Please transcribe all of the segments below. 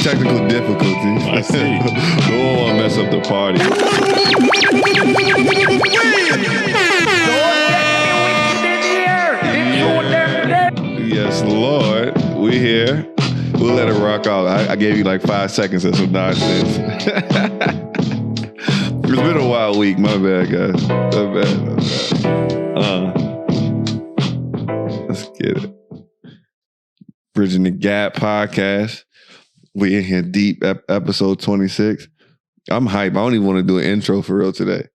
Technical difficulties. I see. Don't want to mess up the party. Yes, Lord. We here. We'll let it rock out. I gave you like 5 seconds of some nonsense. It's been a wild week. My bad, guys. My bad. Let's get it. Bridgin the Gap podcast. We in here deep, episode 26. I'm hype. I don't even want to do an intro for real today.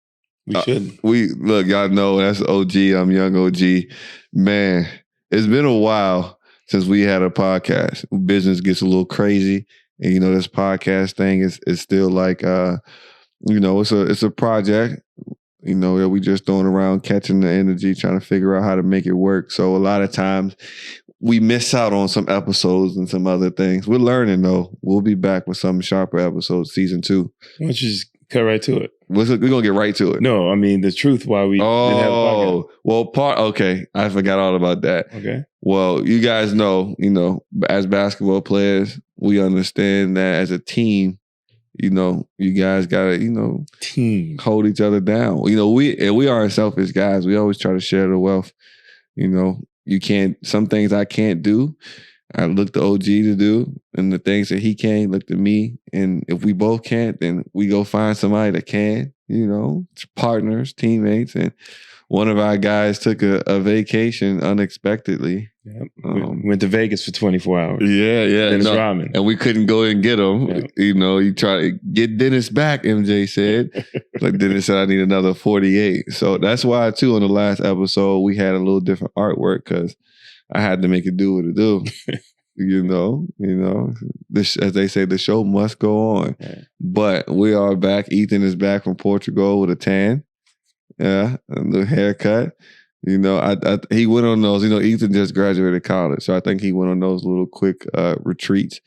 We should. Look, y'all know that's OG. I'm young OG. Man, it's been a while since we had a podcast. Business gets a little crazy. And, this podcast thing is still like, it's a project, that we just throwing around, catching the energy, trying to figure out how to make it work. So a lot of times we miss out on some episodes and some other things. We're learning, though. We'll be back with some sharper episodes, season 2. Why don't you just cut right to it? We're going to get right to it. No, I mean, the truth why we didn't have a podcast. Okay. I forgot all about that. Okay. Well, you guys know, as basketball players, we understand that as a team, you guys got to, team hold each other down. We aren't selfish guys. We always try to share the wealth. Some things I can't do, I look to OG to do, and the things that he can't, look to me. And if we both can't, then we go find somebody that can, partners, teammates. And one of our guys took a vacation unexpectedly. Yep. Went to Vegas for 24 hours. Yeah. Dennis Rodman. And we couldn't go and get him. Yep. You try to get Dennis back, MJ said. Like Dennis said, I need another 48. So that's why, too, on the last episode, we had a little different artwork because I had to make it do what it do. As they say, the show must go on. Yeah. But we are back. Ethan is back from Portugal with a tan. Yeah, a new haircut. He went on those. Ethan just graduated college, so I think he went on those little quick retreats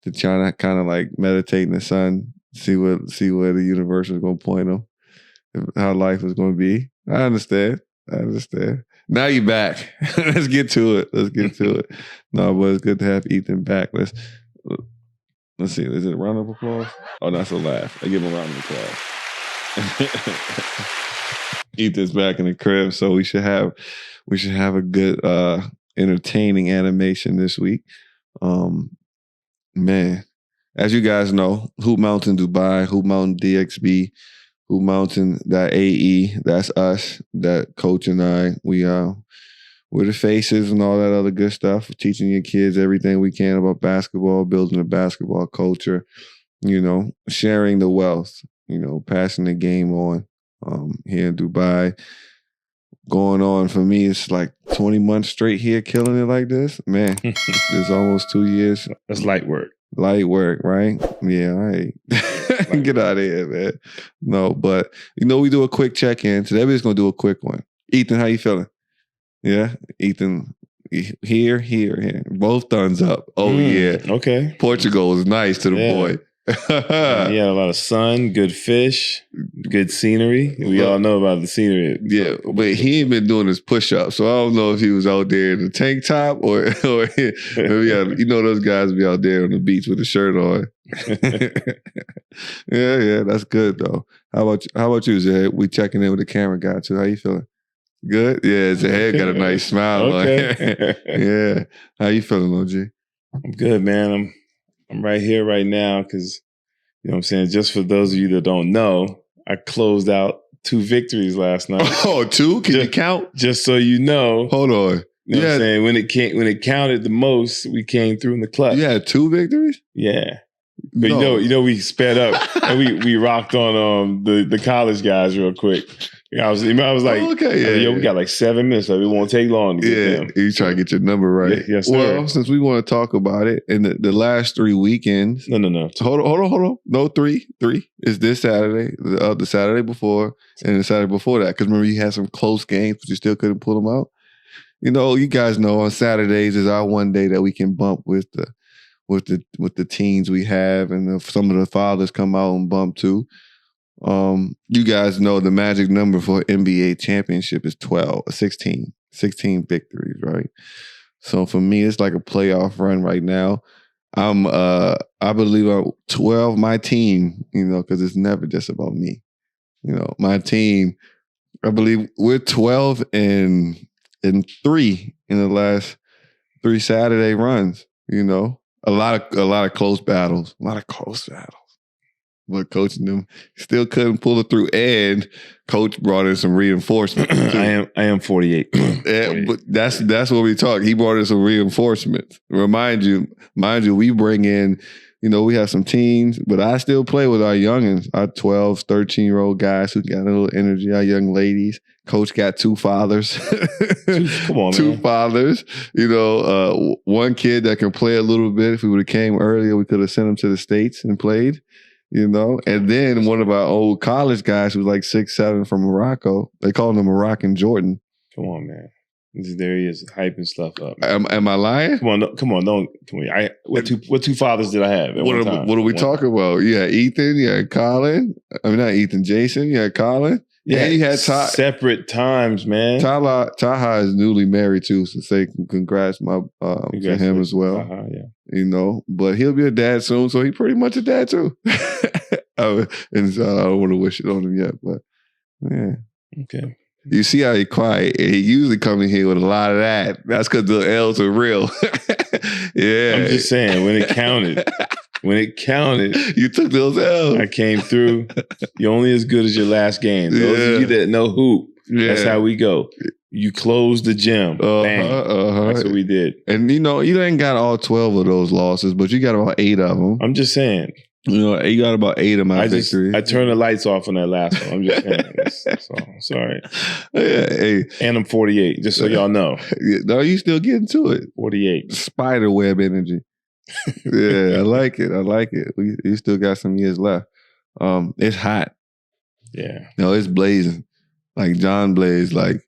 to try to kind of like meditate in the sun, see where the universe is going to point him, how life is going to be. I understand. Now you're back. Let's get to it. No, but it's good to have Ethan back. Let's see. Is it a round of applause? Oh, that's a laugh. I give him a round of applause. Ethan's back in the crib, so we should have a good entertaining animation this week. Man, as you guys know, Hoopmountain Dubai, Hoopmountain.ae, Hoopmountain.ae, that's us, that coach and I, we're the faces and all that other good stuff, teaching your kids everything we can about basketball, building a basketball culture, sharing the wealth, passing the game on. Here in Dubai, going on for me, it's like 20 months straight here, killing it like this. Man, it's almost 2 years. That's light work. Light work, right? Yeah, all right. Get out of here, man. No, but we do a quick check-in. Today we're just gonna do a quick one. Ethan, how you feeling? Yeah, Ethan. Here. Both thumbs up. Oh yeah. Okay. Portugal is nice to the boy. Yeah, a lot of sun, good fish, good scenery. We all know about the scenery. Yeah, but he ain't been doing his push-ups, so I don't know if he was out there in the tank top or maybe those guys be out there on the beach with a shirt on. Yeah, that's good though. How about you, Zed? We checking in with the camera guy too. How you feeling? Good? Yeah, Zed got a nice smile. Okay. Yeah. How you feeling, OG? I'm good, man. I'm right here right now because, what I'm saying? Just for those of you that don't know, I closed out 2 victories last night. Oh, 2? Can you count? Just so you know. Hold on. You know what I'm saying? When it counted the most, we came through in the clutch. You had 2 victories? Yeah. But we sped up and we rocked on the college guys real quick. I was like, we got like 7 minutes, so it won't take long to get them. You try to get your number right. Yes, sir. Well, since we want to talk about it, in the last 3 weekends. No. Hold on. No, 3. It's this Saturday, the Saturday before, and the Saturday before that. Because remember, you had some close games, but you still couldn't pull them out. You guys know on Saturdays is our one day that we can bump with the teens we have, and some of the fathers come out and bump too. You guys know the magic number for NBA championship is 16 victories, right? So for me, it's like a playoff run right now. I believe I'm 12, my team, because it's never just about me. My team, I believe we're 12 and 3 in the last 3 Saturday runs, a lot of close battles. But coaching them still couldn't pull it through, and coach brought in some reinforcement. I am 48. But that's what we talk. He brought in some reinforcements. Mind you, we bring in, we have some teens, but I still play with our youngins, our 12, 13-year-old guys who got a little energy, our young ladies. Coach got 2 fathers. Come on, 2 man. fathers. One kid that can play a little bit. If we would have came earlier, we could have sent him to the States and played. And then one of our old college guys who was like 6'7" from Morocco. They call him the Moroccan Jordan. Come on, man. There he is, hyping stuff up. Am I lying? Come on. What 2 fathers did I have? What are we talking about? Yeah, Ethan. Yeah, Colin. I mean, not Ethan. Jason. Yeah, Colin. Yeah, you had separate times, man. Taha is newly married too, so say congrats to him as well. Taha, yeah. But he'll be a dad soon, so he's pretty much a dad too. And so I don't want to wish it on him yet, but yeah. Okay. You see how he quiet? He usually comes in here with a lot of that. That's because the L's are real. Yeah. I'm just saying, when it counted. You took those L's. I came through. You're only as good as your last game. Those of you that know hoop, that's how we go. You closed the gym. Bang. That's what we did. And you ain't got all 12 of those losses, but you got about 8 of them. I'm just saying. You got about 8 of my victories. I turned the lights off on that last one. I'm just saying. So, sorry. Yeah, hey. And I'm 48, just so y'all know. No, you still getting to it. 48. Spider web energy. Yeah, I like it. We still got some years left. It's hot. Yeah. It's blazing. Like John Blaze, like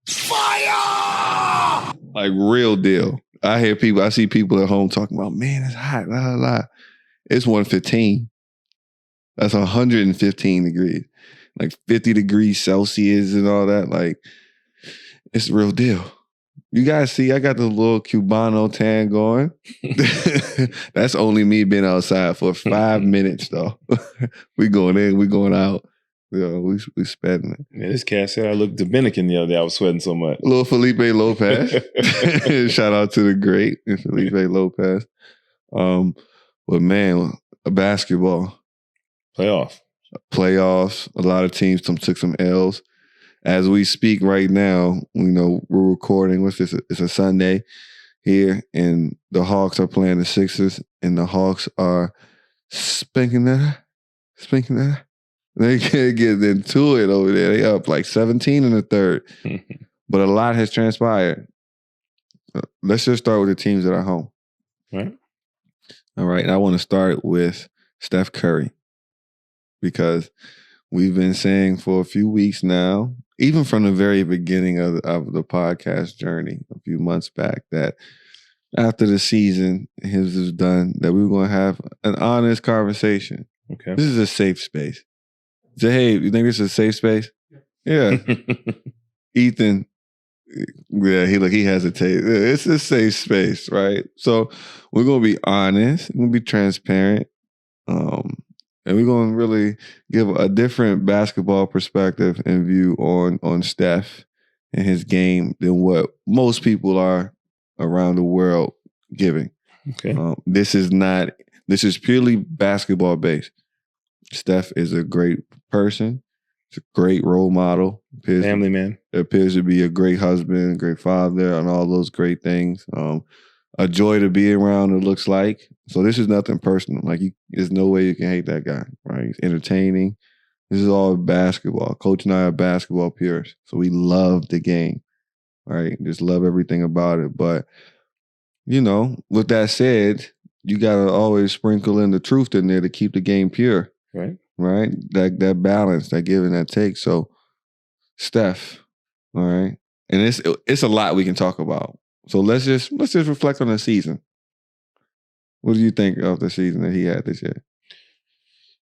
fire! Like real deal. I see people at home talking about, man, it's hot. La, la, la. It's 115. That's 115 degrees. Like 50 degrees Celsius and all that. Like, it's the real deal. You guys see, I got the little Cubano tan going. That's only me being outside for 5 minutes, though. We going in, we going out. We spending it. Yeah, this cat said I looked Dominican the other day. I was sweating so much. Little Felipe Lopez. Shout out to the great Felipe Lopez. But man, basketball. Playoffs. A lot of teams took some L's. As we speak right now, we're recording. What's this? It's a Sunday here, and the Hawks are playing the Sixers, and the Hawks are spanking that. They can't get into it over there. They up like 17 in the third. But a lot has transpired. Let's just start with the teams that are home. Right. All right. And I want to start with Steph Curry, because we've been saying for a few weeks now, even from the very beginning of the podcast journey a few months back, that after the season his was done, that we were going to have an honest conversation. Okay. This is a safe space. Say, hey, you think this is a safe space? Yeah. Ethan, yeah, he hesitated. It's a safe space, right? So we're going to be honest. We're going to be transparent. And we're going to really give a different basketball perspective and view on Steph and his game than what most people are around the world giving. Okay. This is purely basketball based. Steph is a great person. He's a great role model. Family man. Appears to be a great husband, great father, and all those great things. A joy to be around, it looks like. So this is nothing personal. Like, there's no way you can hate that guy, right? He's entertaining. This is all basketball. Coach and I are basketball purists. So we love the game, right? Just love everything about it. But, with that said, you got to always sprinkle in the truth in there to keep the game pure. Right? That balance, that give and that take. So, Steph, all right? And it's a lot we can talk about. So let's just reflect on the season. What do you think of the season that he had this year?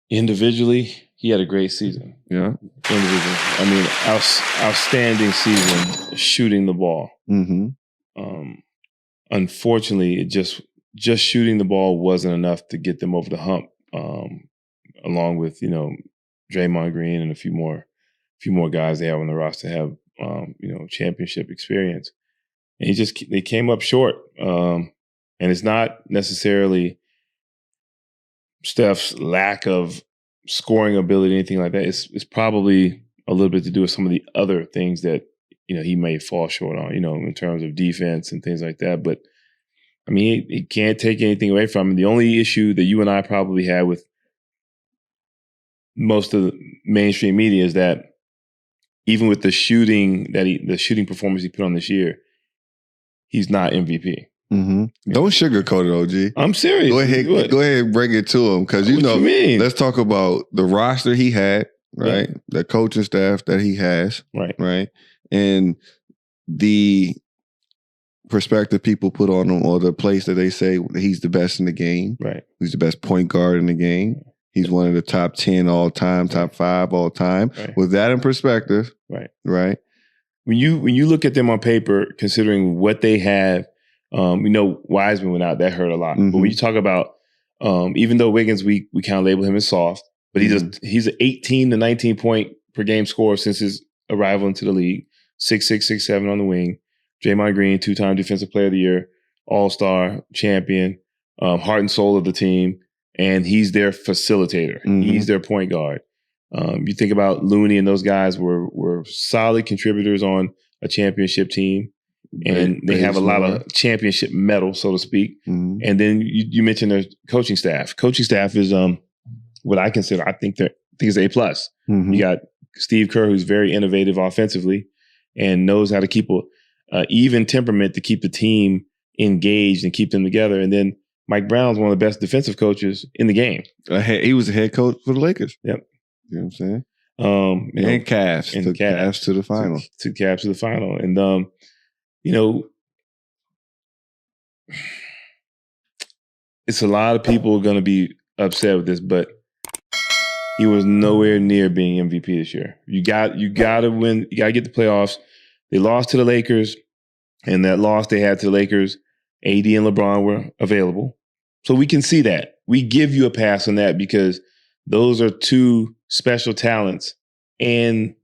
Individually, he had a great season. Yeah. Individually. I mean, outstanding season shooting the ball. Unfortunately, just shooting the ball wasn't enough to get them over the hump. Along with Draymond Green and a few more guys they have on the roster have championship experience, and they came up short. And it's not necessarily Steph's lack of scoring ability, anything like that. It's probably a little bit to do with some of the other things that he may fall short on, in terms of defense and things like that. But I mean, he can't take anything away from him. The only issue that you and I probably had with most of the mainstream media is that even with the shooting performance he put on this year, he's not MVP. Don't sugarcoat it, OG. I'm serious. Go ahead and bring it to him, because let's talk about the roster he had, right? Yeah. The coaching staff that he has, right, and the perspective people put on him, or the place that they say he's the best in the game, right? He's the best point guard in the game. He's one of the top 10 all time, top 5 all time. Right. With that in perspective, right? When you look at them on paper, considering what they have, Wiseman went out, that hurt a lot. But when you talk about, even though Wiggins, we kind of label him as soft, but he's an 18 to 19 point per game scorer since his arrival into the league. 6'6", 6'7" on the wing. Draymond Green, 2-time Defensive Player of the Year, All-Star, champion, heart and soul of the team. And he's their facilitator. He's their point guard. You think about Looney and those guys were solid contributors on a championship team. And they have a lot of championship metal, so to speak. And then you mentioned their coaching staff. Coaching staff is what I consider, I think is A+. You got Steve Kerr, who's very innovative offensively and knows how to keep an even temperament to keep the team engaged and keep them together. And then Mike Brown's one of the best defensive coaches in the game. He was a head coach for the Lakers. Yep. You know what I'm saying? And Cavs. And Cavs to the final. To Cavs to the final. And, it's a lot of people going to be upset with this, but he was nowhere near being MVP this year. You got to win. You got to get the playoffs. They lost to the Lakers, and that loss they had to the Lakers, AD and LeBron were available. So we can see that. We give you a pass on that because those are two special talents, and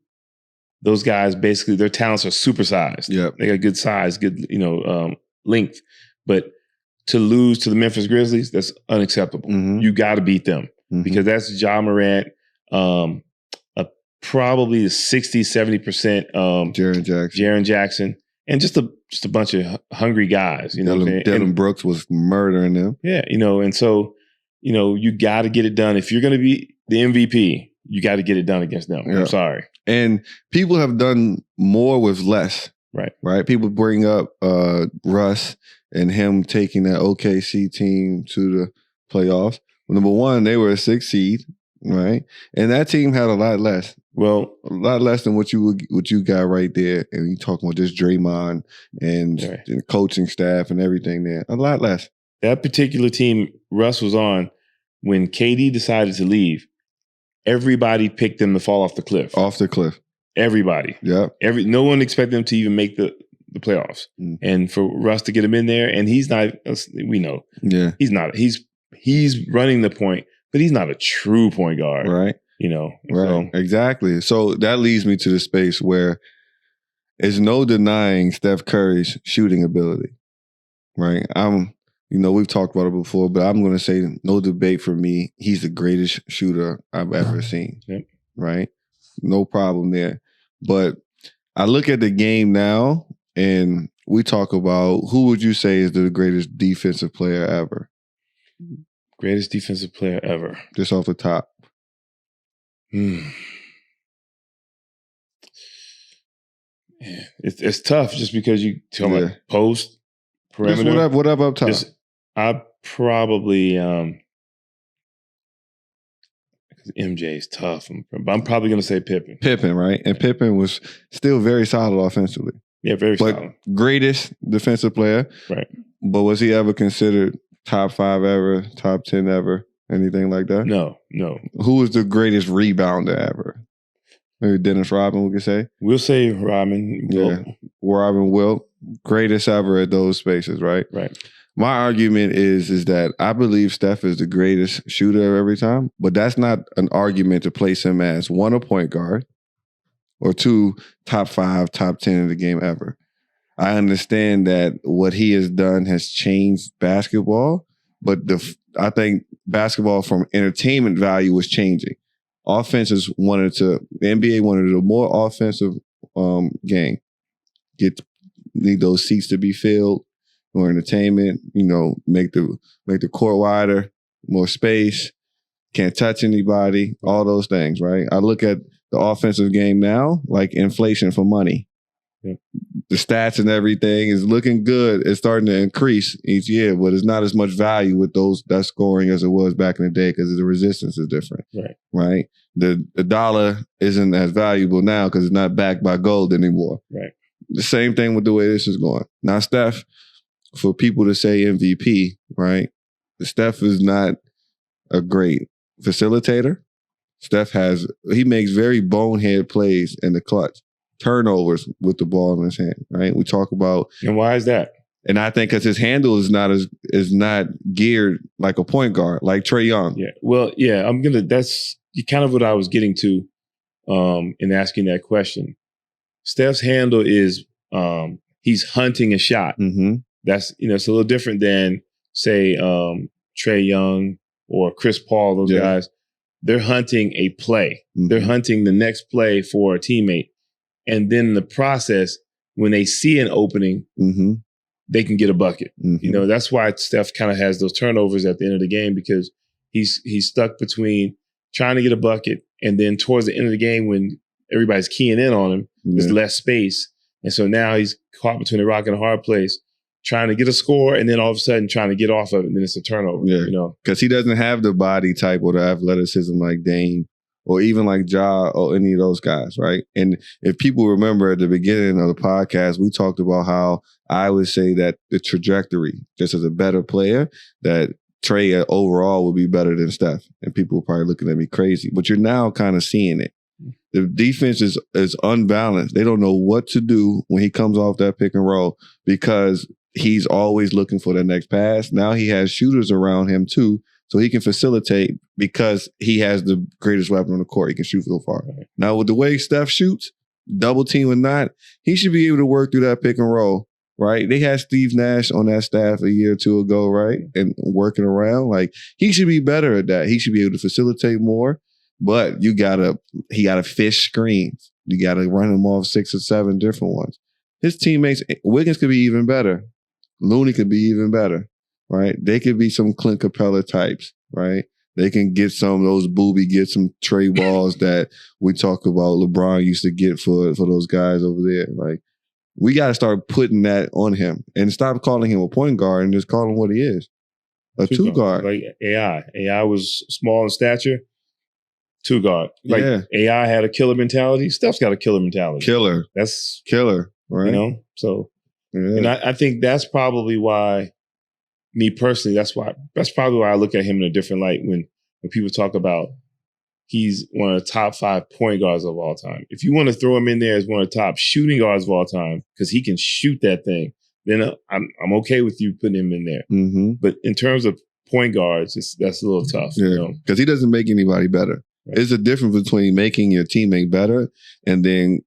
those guys, basically, their talents are supersized. Yep. They got good size, good, length. But to lose to the Memphis Grizzlies, that's unacceptable. You got to beat them because that's Ja Morant, probably 60, 70%. Jaren Jackson. And just a bunch of hungry guys, Dylan Brooks was murdering them. Yeah, and so, you got to get it done. If you're going to be the MVP, you got to get it done against them. Yeah. I'm sorry. And people have done more with less. Right. People bring up Russ and him taking that OKC team to the playoffs. Well, number one, they were a 6th seed, right? And that team had a lot less. Well, a lot less than what you got right there. And you talking about just Draymond and the coaching staff and everything there. A lot less. That particular team Russ was on, when KD decided to leave, everybody picked them to fall off the cliff. Off the cliff. Everybody. Yeah. No one expected them to even make the playoffs. And for Russ to get him in there, and he's not, we know. Yeah. He's not. He's running the point, but he's not a true point guard. Right. Right. Exactly. So that leads me to the space where there's no denying Steph Curry's shooting ability. Right. We've talked about it before, but I'm going to say no debate for me. He's the greatest shooter I've ever seen. Yep. Right. No problem there. But I look at the game now and we talk about who would you say is the greatest defensive player ever? Greatest defensive player ever. Just off the top. Yeah, it's tough just because you tell me post, perimeter. Just whatever up top. I probably MJ is tough, but I'm probably going to say Pippen. Pippen, right? And Pippen was still very solid offensively. Yeah, very solid. Greatest defensive player. Right. But was he ever considered top 5 ever, top 10 ever? Anything like that? No. Who was the greatest rebounder ever? Maybe Dennis Rodman, we could say. We'll say Rodman. Yeah, Rodman, Wilt, greatest ever at those spaces, right? Right. My argument is that I believe Steph is the greatest shooter of every time, but that's not an argument to place him as one, a point guard, or two, top 5, top 10 in the game ever. I understand that what he has done has changed basketball, but I think basketball from entertainment value was changing. The NBA wanted a more offensive game. Need those seats to be filled, more entertainment, make the court wider, more space, can't touch anybody, all those things, right? I look at the offensive game now like inflation for money. Yep. The stats and everything is looking good. It's starting to increase each year, but it's not as much value with that scoring as it was back in the day because the resistance is different. Right? The dollar isn't as valuable now because it's not backed by gold anymore. Right. The same thing with the way this is going. Now, Steph, for people to say MVP, right? Steph is not a great facilitator. He makes very bonehead plays in the clutch. Turnovers with the ball in his hand, right? We talk about. And why is that? And I think because his handle is not geared like a point guard, like Trae Young. Yeah. Well, yeah, that's kind of what I was getting to in asking that question. Steph's handle is he's hunting a shot. Mm-hmm. That's, it's a little different than, say, Trae Young or Chris Paul, those guys. They're hunting a play. Mm-hmm. They're hunting the next play for a teammate. And then in the process, when they see an opening, mm-hmm. they can get a bucket. Mm-hmm. That's why Steph kind of has those turnovers at the end of the game, because he's stuck between trying to get a bucket and then towards the end of the game when everybody's keying in on him, there's less space. And so now he's caught between a rock and a hard place, trying to get a score and then all of a sudden trying to get off of it, and then it's a turnover. Yeah. Because he doesn't have the body type or the athleticism like Dame or even like Ja or any of those guys, right? And if people remember at the beginning of the podcast, we talked about how I would say that the trajectory, just as a better player, that Trae overall would be better than Steph. And people were probably looking at me crazy. But you're now kind of seeing it. The defense is unbalanced. They don't know what to do when he comes off that pick and roll because he's always looking for the next pass. Now he has shooters around him too, so he can facilitate because he has the greatest weapon on the court. He can shoot so far. Right. Now, with the way Steph shoots, double team or not, he should be able to work through that pick and roll, right? They had Steve Nash on that staff a year or two ago, right? And working around. Like, he should be better at that. He should be able to facilitate more, but he gotta fish screens. You gotta run him off 6 or 7 different ones. His teammates, Wiggins could be even better. Looney could be even better, right? They could be some Clint Capella types, right? They can get some of those get some Trey balls that we talk about LeBron used to get for those guys over there. Like, we got to start putting that on him and stop calling him a point guard and just call him what he is, a two guard. Like AI was small in stature, 2 guard. Like AI had a killer mentality. Steph's got a killer mentality. Killer. That's killer, right? So. Yeah. And I think that's probably why, me personally, that's probably why I look at him in a different light when people talk about he's one of the top 5 point guards of all time. If you want to throw him in there as one of the top shooting guards of all time, because he can shoot that thing, then I'm okay with you putting him in there. Mm-hmm. But in terms of point guards, that's a little tough. Yeah, because he doesn't make anybody better. Right. There's a difference between making your teammate better and then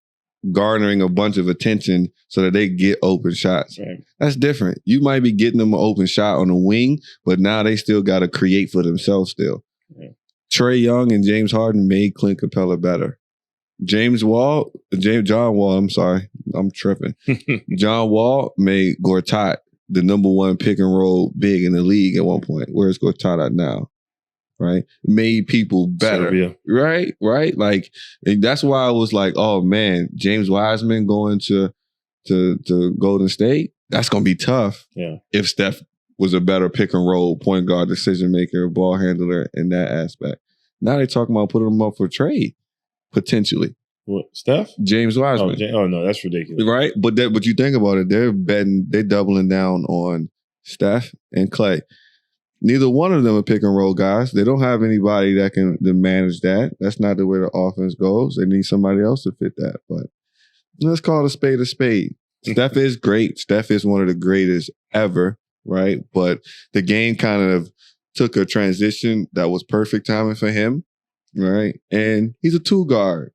garnering a bunch of attention so that they get open shots. Right. That's different. You might be getting them an open shot on the wing, but now they still got to create for themselves still. Yeah. Trae Young and James Harden made Clint Capella better. John Wall, I'm sorry, I'm tripping. John Wall made Gortat the number 1 pick and roll big in the league at one point. Where's Gortat at now? Right? Made people better. Right? Like, that's why I was like, oh man, James Wiseman going to Golden State, that's going to be tough. Yeah. If Steph was a better pick and roll point guard, decision maker, ball handler in that aspect. Now they're talking about putting him up for trade, potentially. What, Steph? James Wiseman. Oh no, that's ridiculous. Right? But you think about it, they're doubling down on Steph and Clay. Neither one of them are pick and roll guys. They don't have anybody that can manage that. That's not the way the offense goes. They need somebody else to fit that. But let's call a spade a spade. Steph is great. Steph is one of the greatest ever, right? But the game kind of took a transition that was perfect timing for him, right? And he's a two guard.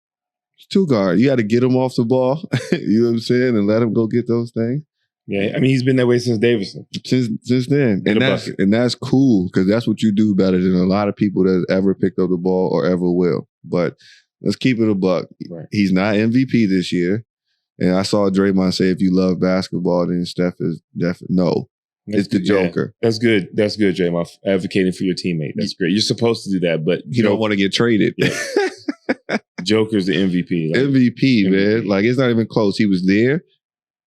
Two guard. You got to get him off the ball, you know what I'm saying, and let him go get those things. Yeah, I mean, he's been that way since Davidson. Since then. And that's cool because that's what you do better than a lot of people that ever picked up the ball or ever will. But let's keep it a buck. Right. He's not MVP this year. And I saw Draymond say, if you love basketball, then Steph is definitely no. It's the Joker. Yeah, that's good. That's good, Draymond. Advocating for your teammate. That's great. You're supposed to do that, but you don't want to get traded. Yeah. Joker's the MVP. MVP, man. Like, it's not even close. He was there.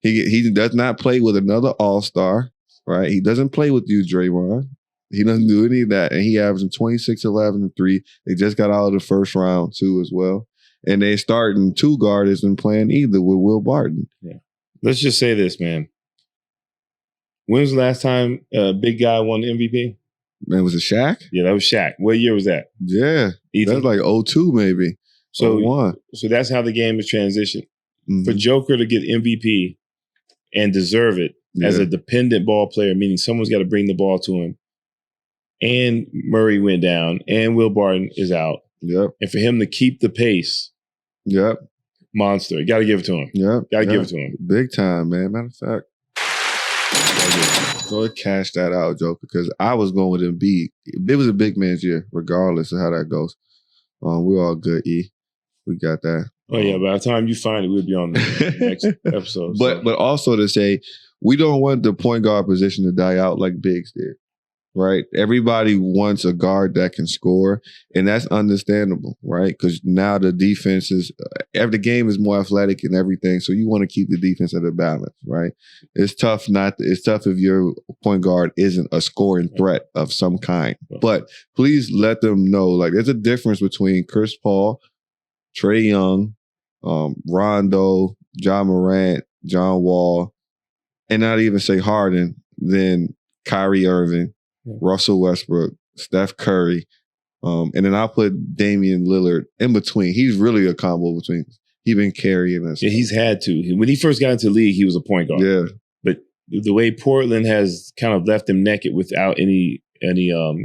He does not play with another all-star, right? He doesn't play with you, Draymond. He doesn't do any of that. And he averaging 26, 11, and 3. They just got out of the first round, too, as well. And they starting two guard isn't playing either with Will Barton. Yeah. Let's just say this, man. When was the last time a big guy won the MVP? Man, was it Shaq? Yeah, that was Shaq. What year was that? Yeah. That was like 02 maybe. So that's how the game is transitioned. Mm-hmm. For Joker to get MVP and deserve it as a dependent ball player, meaning someone's got to bring the ball to him, and Murray went down, and Will Barton is out. Yep. And for him to keep the pace, monster. Got to give it to him. Got to give it to him. Big time, man. Matter of fact. Go ahead, cash that out, Joker, because I was going with Embiid. It was a big man's year, regardless of how that goes. We're all good, E. We got that. Oh, yeah. By the time you find it, we'll be on the next episode. But also to say, we don't want the point guard position to die out like Biggs did, right? Everybody wants a guard that can score, and that's understandable, right? Because now the defense is, every game is more athletic and everything, so you want to keep the defense at a balance, right? It's tough if your point guard isn't a scoring threat of some kind. But please let them know, like, there's a difference between Chris Paul, Trae Young, Rondo, John Morant, John Wall, and not even say Harden, then Kyrie Irving, Russell Westbrook, Steph Curry, and then I'll put Damian Lillard in between. He's really a combo between. He's been carrying us. Yeah, he's had to. When he first got into the league, he was a point guard. Yeah. But the way Portland has kind of left him naked without any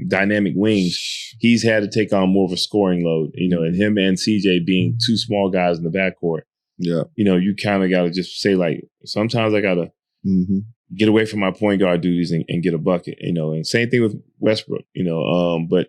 dynamic wings, he's had to take on more of a scoring load, and him and CJ being two small guys in the backcourt. Yeah. You kind of got to just say, like, sometimes I got to get away from my point guard duties and get a bucket, and same thing with Westbrook, but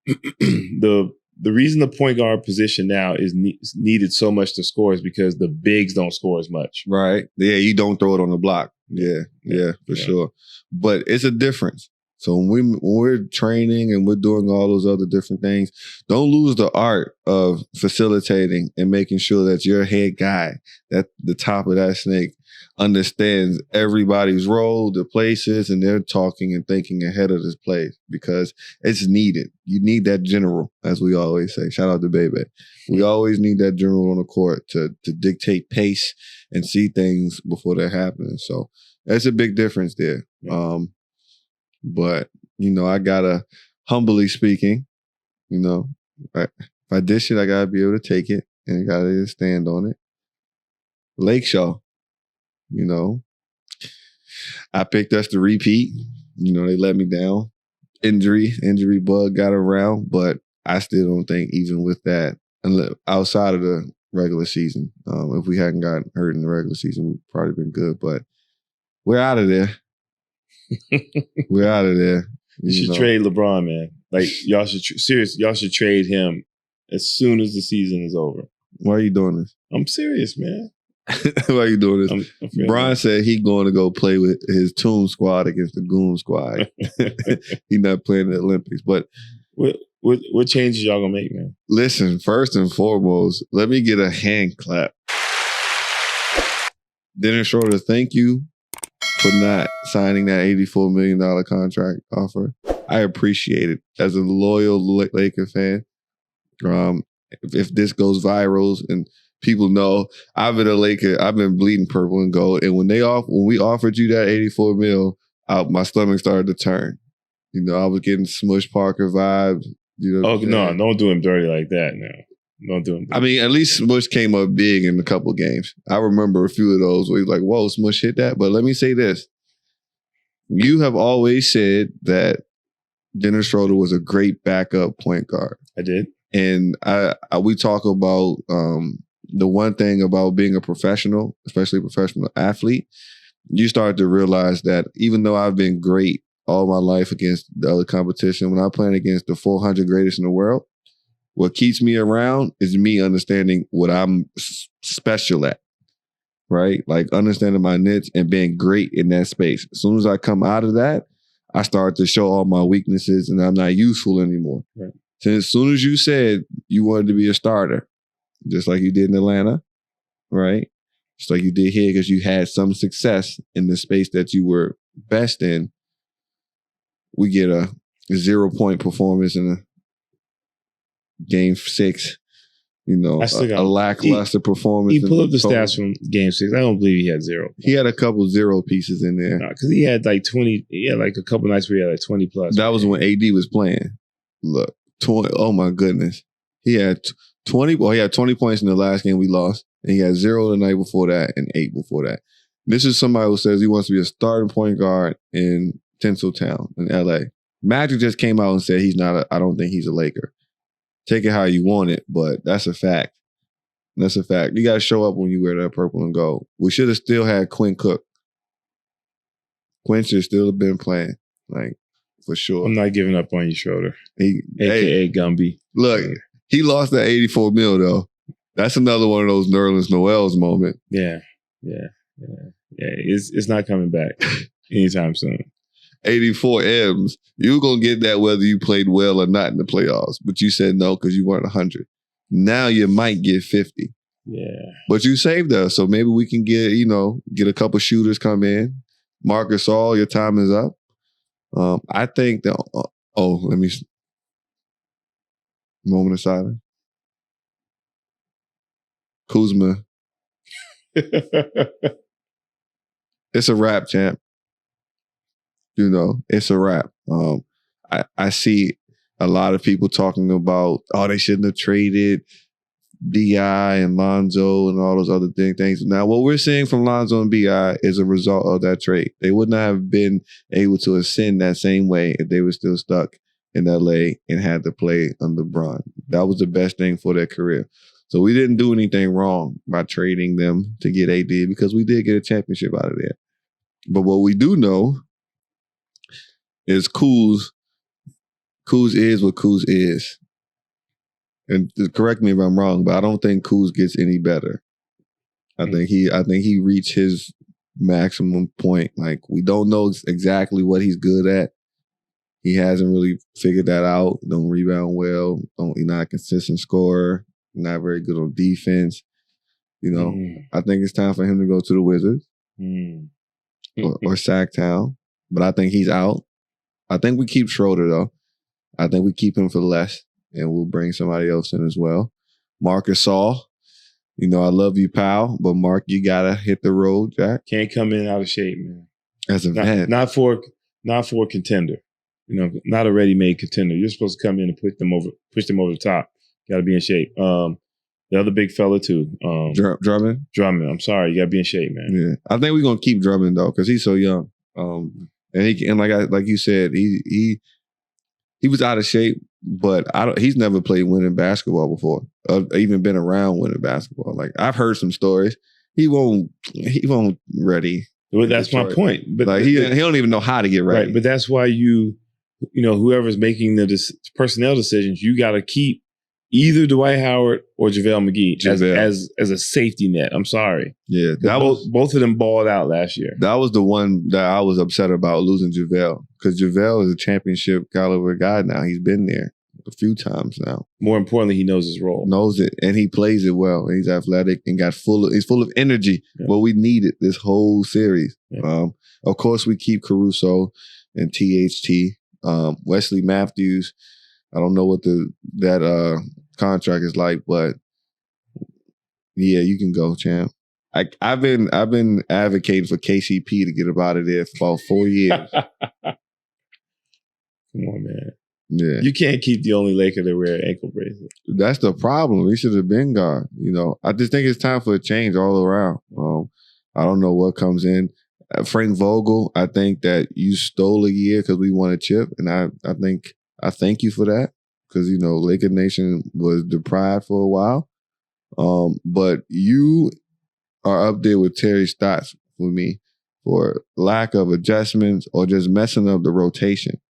the reason the point guard position now is needed so much to score is because the bigs don't score as much. Right. Yeah, you don't throw it on the block. Yeah, for sure. But it's a difference. So when we're training and we're doing all those other different things, don't lose the art of facilitating and making sure that your head guy, that the top of that snake, understands everybody's role, the places, and they're talking and thinking ahead of this play because it's needed. You need that general, as we always say. Shout out to Bebe. We always need that general on the court to dictate pace and see things before they're happening. So that's a big difference there. Yeah. But, I gotta, humbly speaking, if I dish it, I gotta be able to take it and I gotta stand on it. Lakeshaw, I picked us to repeat. They let me down. Injury bug got around, but I still don't think even with that, outside of the regular season, if we hadn't gotten hurt in the regular season, we'd probably been good, but we're out of there. We're out of there. You should trade LeBron, man. Like, y'all should trade him as soon as the season is over. Why are you doing this? I'm serious, man. Why are you doing this? Brian said he's going to go play with his Toon squad against the Goon squad. He's not playing the Olympics. But what changes y'all gonna make, man? Listen, first and foremost, let me get a hand clap. Dennis Schroeder, thank you for not signing that $84 million contract offer. I appreciate it. As a loyal Laker fan, if this goes viral and people know I've been a Laker, I've been bleeding purple and gold. And when we offered you that $84 million, my stomach started to turn. You know, I was getting Smush Parker vibes. You know Oh, no, don't do him dirty like that now. Don't do him dirty. I mean, at least Smush came up big in a couple games. I remember a few of those where he's like, whoa, Smush hit that. But let me say this. You have always said that Dennis Schroeder was a great backup point guard. I did. And we talk about the one thing about being a professional, especially a professional athlete, you start to realize that even though I've been great all my life against the other competition, when I'm playing against the 400 greatest in the world, what keeps me around is me understanding what I'm special at, right? Like understanding my niche and being great in that space. As soon as I come out of that, I start to show all my weaknesses and I'm not useful anymore. Right. So as soon as you said you wanted to be a starter, just like you did in Atlanta, right? Just like you did here because you had some success in the space that you were best in, we get a 0-point performance in a game 6. You know, a lackluster performance. He pulled up the stats from game 6. I don't believe he had 0. He had a couple 0 pieces in there. Because he had like 20. He had like a couple nights where he had like 20 plus. That was when AD was playing. Look, 20. Oh my goodness. He had 20. Well, he had 20 points in the last game we lost. And he had 0 the night before that and 8 before that. This is somebody who says he wants to be a starting point guard in Tinseltown in LA. Magic just came out and said he's not I don't think he's a Laker. Take it how you want it, but that's a fact. That's a fact. You got to show up when you wear that purple and gold. We should have still had Quinn Cook. Quinn should still have been playing, like, for sure. I'm not giving up on you, Schroeder. A.K.A. Gumby. Look, he lost that 84 mil, though. That's another one of those Nerlens Noel's moment. Yeah. It's not coming back anytime soon. 84 M's. You were going to get that whether you played well or not in the playoffs. But you said no because you weren't 100. Now you might get 50. Yeah. But you saved us. So maybe we can get a couple shooters come in. Marcus All, your time is up. I think that, let me, moment of silence. Kuzma. It's a wrap, champ. You know, it's a wrap. I see a lot of people talking about, they shouldn't have traded B.I. and Lonzo and all those other things. Now, what we're seeing from Lonzo and B.I. is a result of that trade. They would not have been able to ascend that same way if they were still stuck in L.A. and had to play under Bron. That was the best thing for their career. So we didn't do anything wrong by trading them to get AD because we did get a championship out of there. But what we do know is Kuz is what Kuz is. And correct me if I'm wrong, but I don't think Kuz gets any better. I think he reached his maximum point. Like, we don't know exactly what he's good at. He hasn't really figured that out. Don't rebound well. He's not a consistent scorer. Not very good on defense. You know, I think it's time for him to go to the Wizards or Sacktown. But I think he's out. I think we keep Schroeder, though. I think we keep him for less, and we'll bring somebody else in as well. Marcus All, you know, I love you, pal, but Mark, you got to hit the road, Jack. Can't come in out of shape, man. As a vet. Not for a contender. You know, not a ready-made contender. You're supposed to come in and push them over the top. Got to be in shape. The other big fella, too. Drummond? Drummond. I'm sorry. You got to be in shape, man. Yeah. I think we're going to keep Drummond, though, because he's so young. And like you said, he was out of shape, but he's never played winning basketball before, even been around winning basketball. Like, I've heard some stories. He won't ready. Well, that's my point. But like, he don't even know how to get ready. Right, but that's why whoever's making the personnel decisions, you got to keep either Dwight Howard or JaVale McGee as a safety net. I'm sorry. Yeah. Both of them balled out last year. That was the one that I was upset about, losing JaVale. Because JaVale is a championship caliber guy now. He's been there a few times now. More importantly, he knows his role. Knows it. And he plays it well. He's athletic and he's full of energy. Yeah. What we needed this whole series. Yeah. Of course, we keep Caruso and THT. Wesley Matthews, I don't know what that contract is like, but yeah, you can go, champ. I've been advocating for KCP to get him out of there for about 4 years. Come on, man. Yeah. You can't keep the only Laker to wear an ankle bracelet. That's the problem. He should have been gone. I just think it's time for a change all around. I don't know what comes in. Frank Vogel, I think that you stole a year because we won a chip, and I thank you for that because Laker Nation was deprived for a while. But you are up there with Terry Stotts for me for lack of adjustments or just messing up the rotation.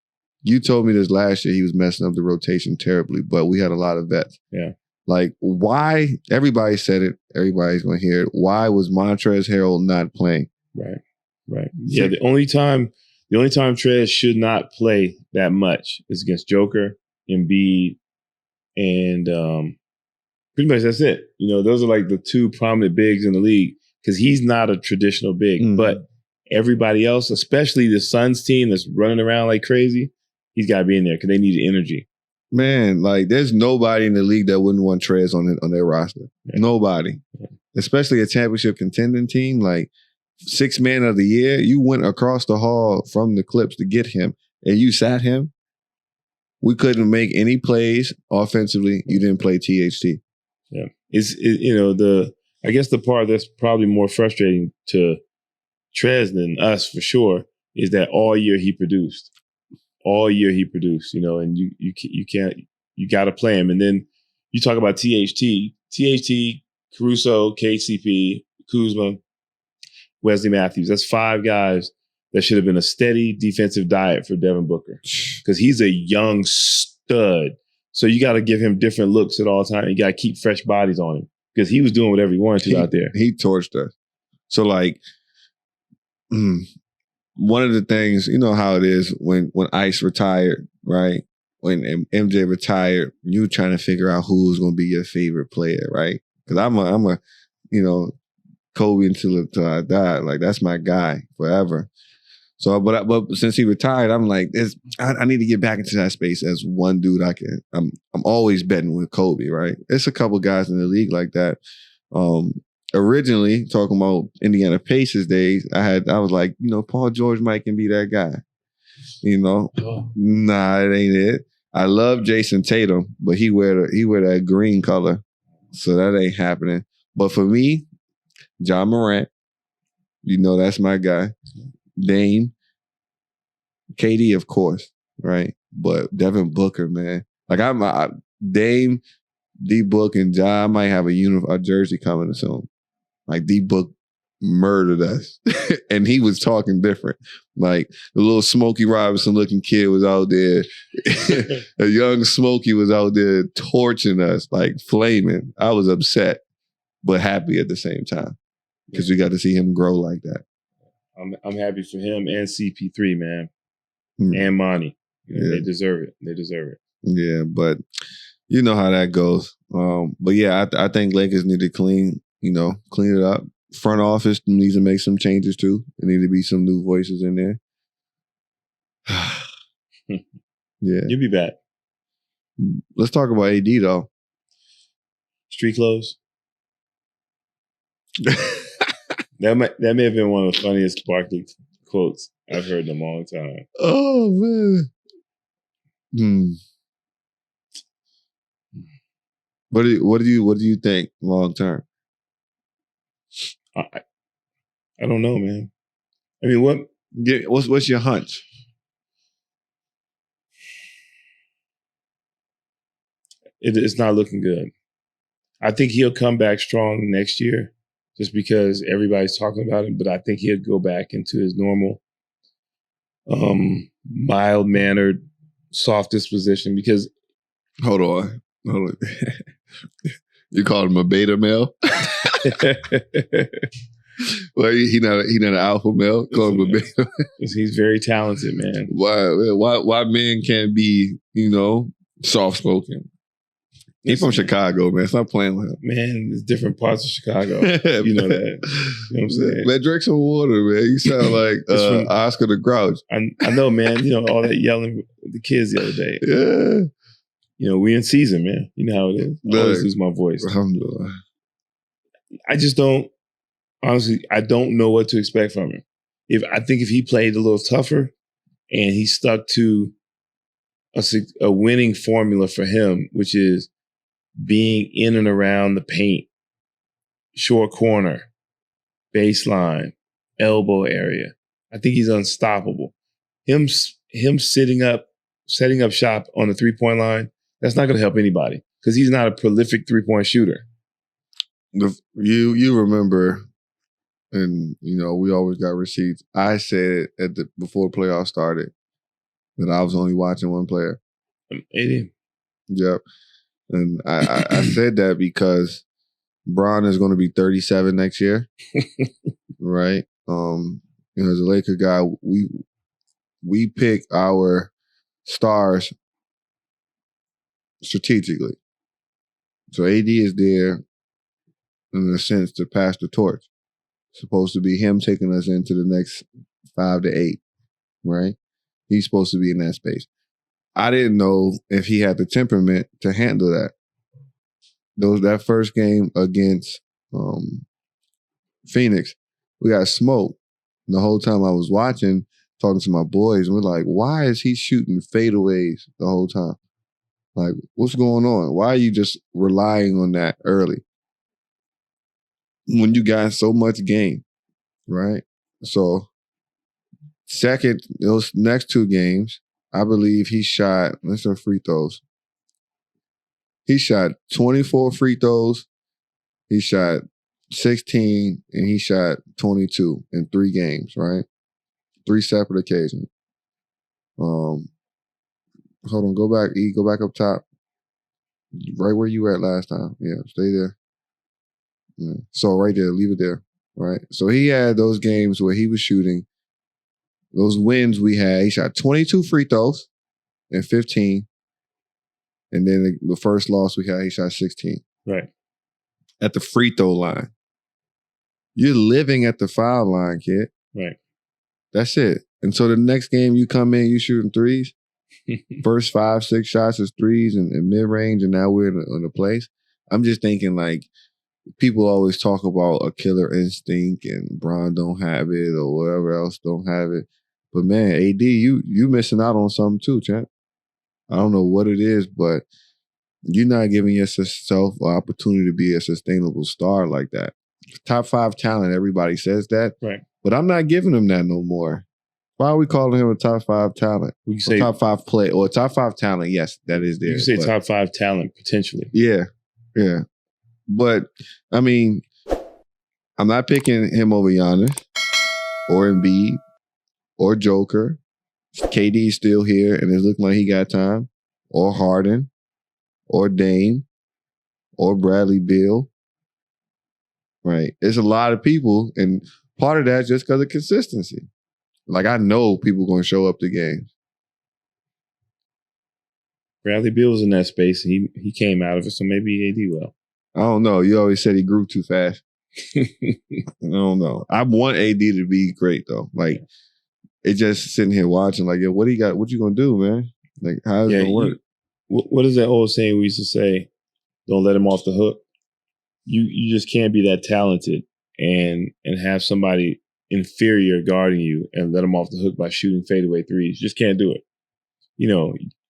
You told me this last year he was messing up the rotation terribly, but we had a lot of vets. Yeah. Like, why? Everybody said it. Everybody's going to hear it. Why was Montrezl Harrell not playing? Right. Yeah, the only time Trez should not play that much is against Joker, Embiid, and pretty much that's it. Those are like the two prominent bigs in the league because he's not a traditional big, but everybody else, especially the Suns team that's running around like crazy, he's got to be in there because they need energy. Man, like there's nobody in the league that wouldn't want Trez on their roster. Yeah. Nobody. Yeah. Especially a championship contending team. Like 6th man of the year, you went across the hall from the Clips to get him and you sat him. We couldn't make any plays offensively. You didn't play THT. Yeah. I guess the part that's probably more frustrating to Trez than us for sure is that all year he produced, and you got to play him. And then you talk about THT, Caruso, KCP, Kuzma, Wesley Matthews. That's 5 guys that should have been a steady defensive diet for Devin Booker because he's a young stud. So you got to give him different looks at all times. You got to keep fresh bodies on him because he was doing whatever he wanted to out there. He torched us. So like, one of the things, you know how it is when Ice retired, right? When MJ retired, you trying to figure out who's going to be your favorite player, right? Because I'm a Kobe until I died. Like that's my guy forever. So, but since he retired, I'm like, I need to get back into that space as one dude. I'm always betting with Kobe, right? There's a couple guys in the league like that. Originally talking about Indiana Pacers days, I was like, Paul George might can be that guy. Nah, it ain't it. I love Jason Tatum, but he wear that green color, so that ain't happening. But for me, John Morant, that's my guy. Dame, KD, of course, right? But Devin Booker, man, like Dame, D Book, and Ja. I might have a jersey coming soon. Like D Book murdered us, and he was talking different. Like the little Smokey Robinson looking kid was out there. A young Smokey was out there torching us, like flaming. I was upset, but happy at the same time because we got to see him grow like that. I'm happy for him and CP3, man, and Monty. They deserve it. Yeah, but you know how that goes. But yeah, I think Lakers need to clean it up. Front office needs to make some changes too. There need to be some new voices in there. Yeah. You'll be back. Let's talk about AD though. Street clothes. That may have been one of the funniest Barkley quotes I've heard in a long time. Oh man. What do you think long term? I don't know, man. I mean, what's your hunch? It's not looking good. I think he'll come back strong next year just because everybody's talking about him, but I think he'll go back into his normal mild-mannered, soft disposition because... Hold on. You call him a beta male? Well, he not an alpha male. Call him a beta. He's very talented, man. Why men can't be, soft spoken? He's from Chicago, man. Stop playing with him. Man, there's different parts of Chicago. You know that. You know what I'm saying? Man, drink some water, man. You sound like Oscar the Grouch. I know, man. All that yelling with the kids the other day. Yeah. We in season, man. You know how it is. I always lose my voice. Alhamdulillah. I just don't, honestly, I don't know what to expect from him. I think if he played a little tougher and he stuck to a winning formula for him, which is being in and around the paint, short corner, baseline, elbow area. I think he's unstoppable. Him setting up shop on the 3-point line, that's not going to help anybody because he's not a prolific 3-point shooter. You remember, and we always got receipts. I said before playoffs started that I was only watching one player. AD. Yep, and I said that because Bron is going to be 37 next year, right? As a Laker guy, we pick our stars strategically. So AD is there in a sense to pass the torch. It's supposed to be him taking us into the next 5 to 8, right? He's supposed to be in that space. I didn't know if he had the temperament to handle that. That first game against Phoenix, we got smoked. And the whole time I was watching, talking to my boys, and we're like, why is he shooting fadeaways the whole time? Like, what's going on? Why are you just relying on that early? When you got so much game, right? So, those next 2 games, I believe he shot, let's say free throws. He shot 24 free throws. He shot 16, and he shot 22 in 3 games, right? 3 separate occasions. Hold on, go back up top. Right where you were at last time. Yeah, stay there. Yeah. So right there, leave it there, right? So he had those games where he was shooting. Those wins we had, he shot 22 free throws and 15. And then the first loss we had, he shot 16. Right. At the free throw line. You're living at the foul line, kid. Right. That's it. And so the next game you come in, you shooting threes. First 5, 6 shots is threes and mid-range, and now we're in the place. I'm just thinking, like, people always talk about a killer instinct and Bron don't have it or whatever else don't have it. But, man, AD, you missing out on something too, champ. I don't know what it is, but you're not giving yourself an opportunity to be a sustainable star like that. Top 5 talent, everybody says that. Right. But I'm not giving him that no more. Why are we calling him a top 5 talent? We can say top 5 play or top 5 talent. Yes, that is there. You can say top 5 talent potentially. Yeah, yeah. But I mean, I'm not picking him over Giannis or Embiid or Joker. KD's still here, and it's looking like he got time. Or Harden, or Dame, or Bradley Beal. Right? It's a lot of people, and part of that just because of consistency. Like, I know people going to show up to games. Bradley Beal was in that space, and he came out of it, so maybe AD will. I don't know. You always said he grew too fast. I don't know. I want AD to be great, though. Like, it's just sitting here watching, like, yo, what do you got? What you going to do, man? Like, how's it going to work? What is that old saying we used to say? Don't let him off the hook. You just can't be that talented and have somebody inferior guarding you and let them off the hook by shooting fadeaway threes. Just can't do it.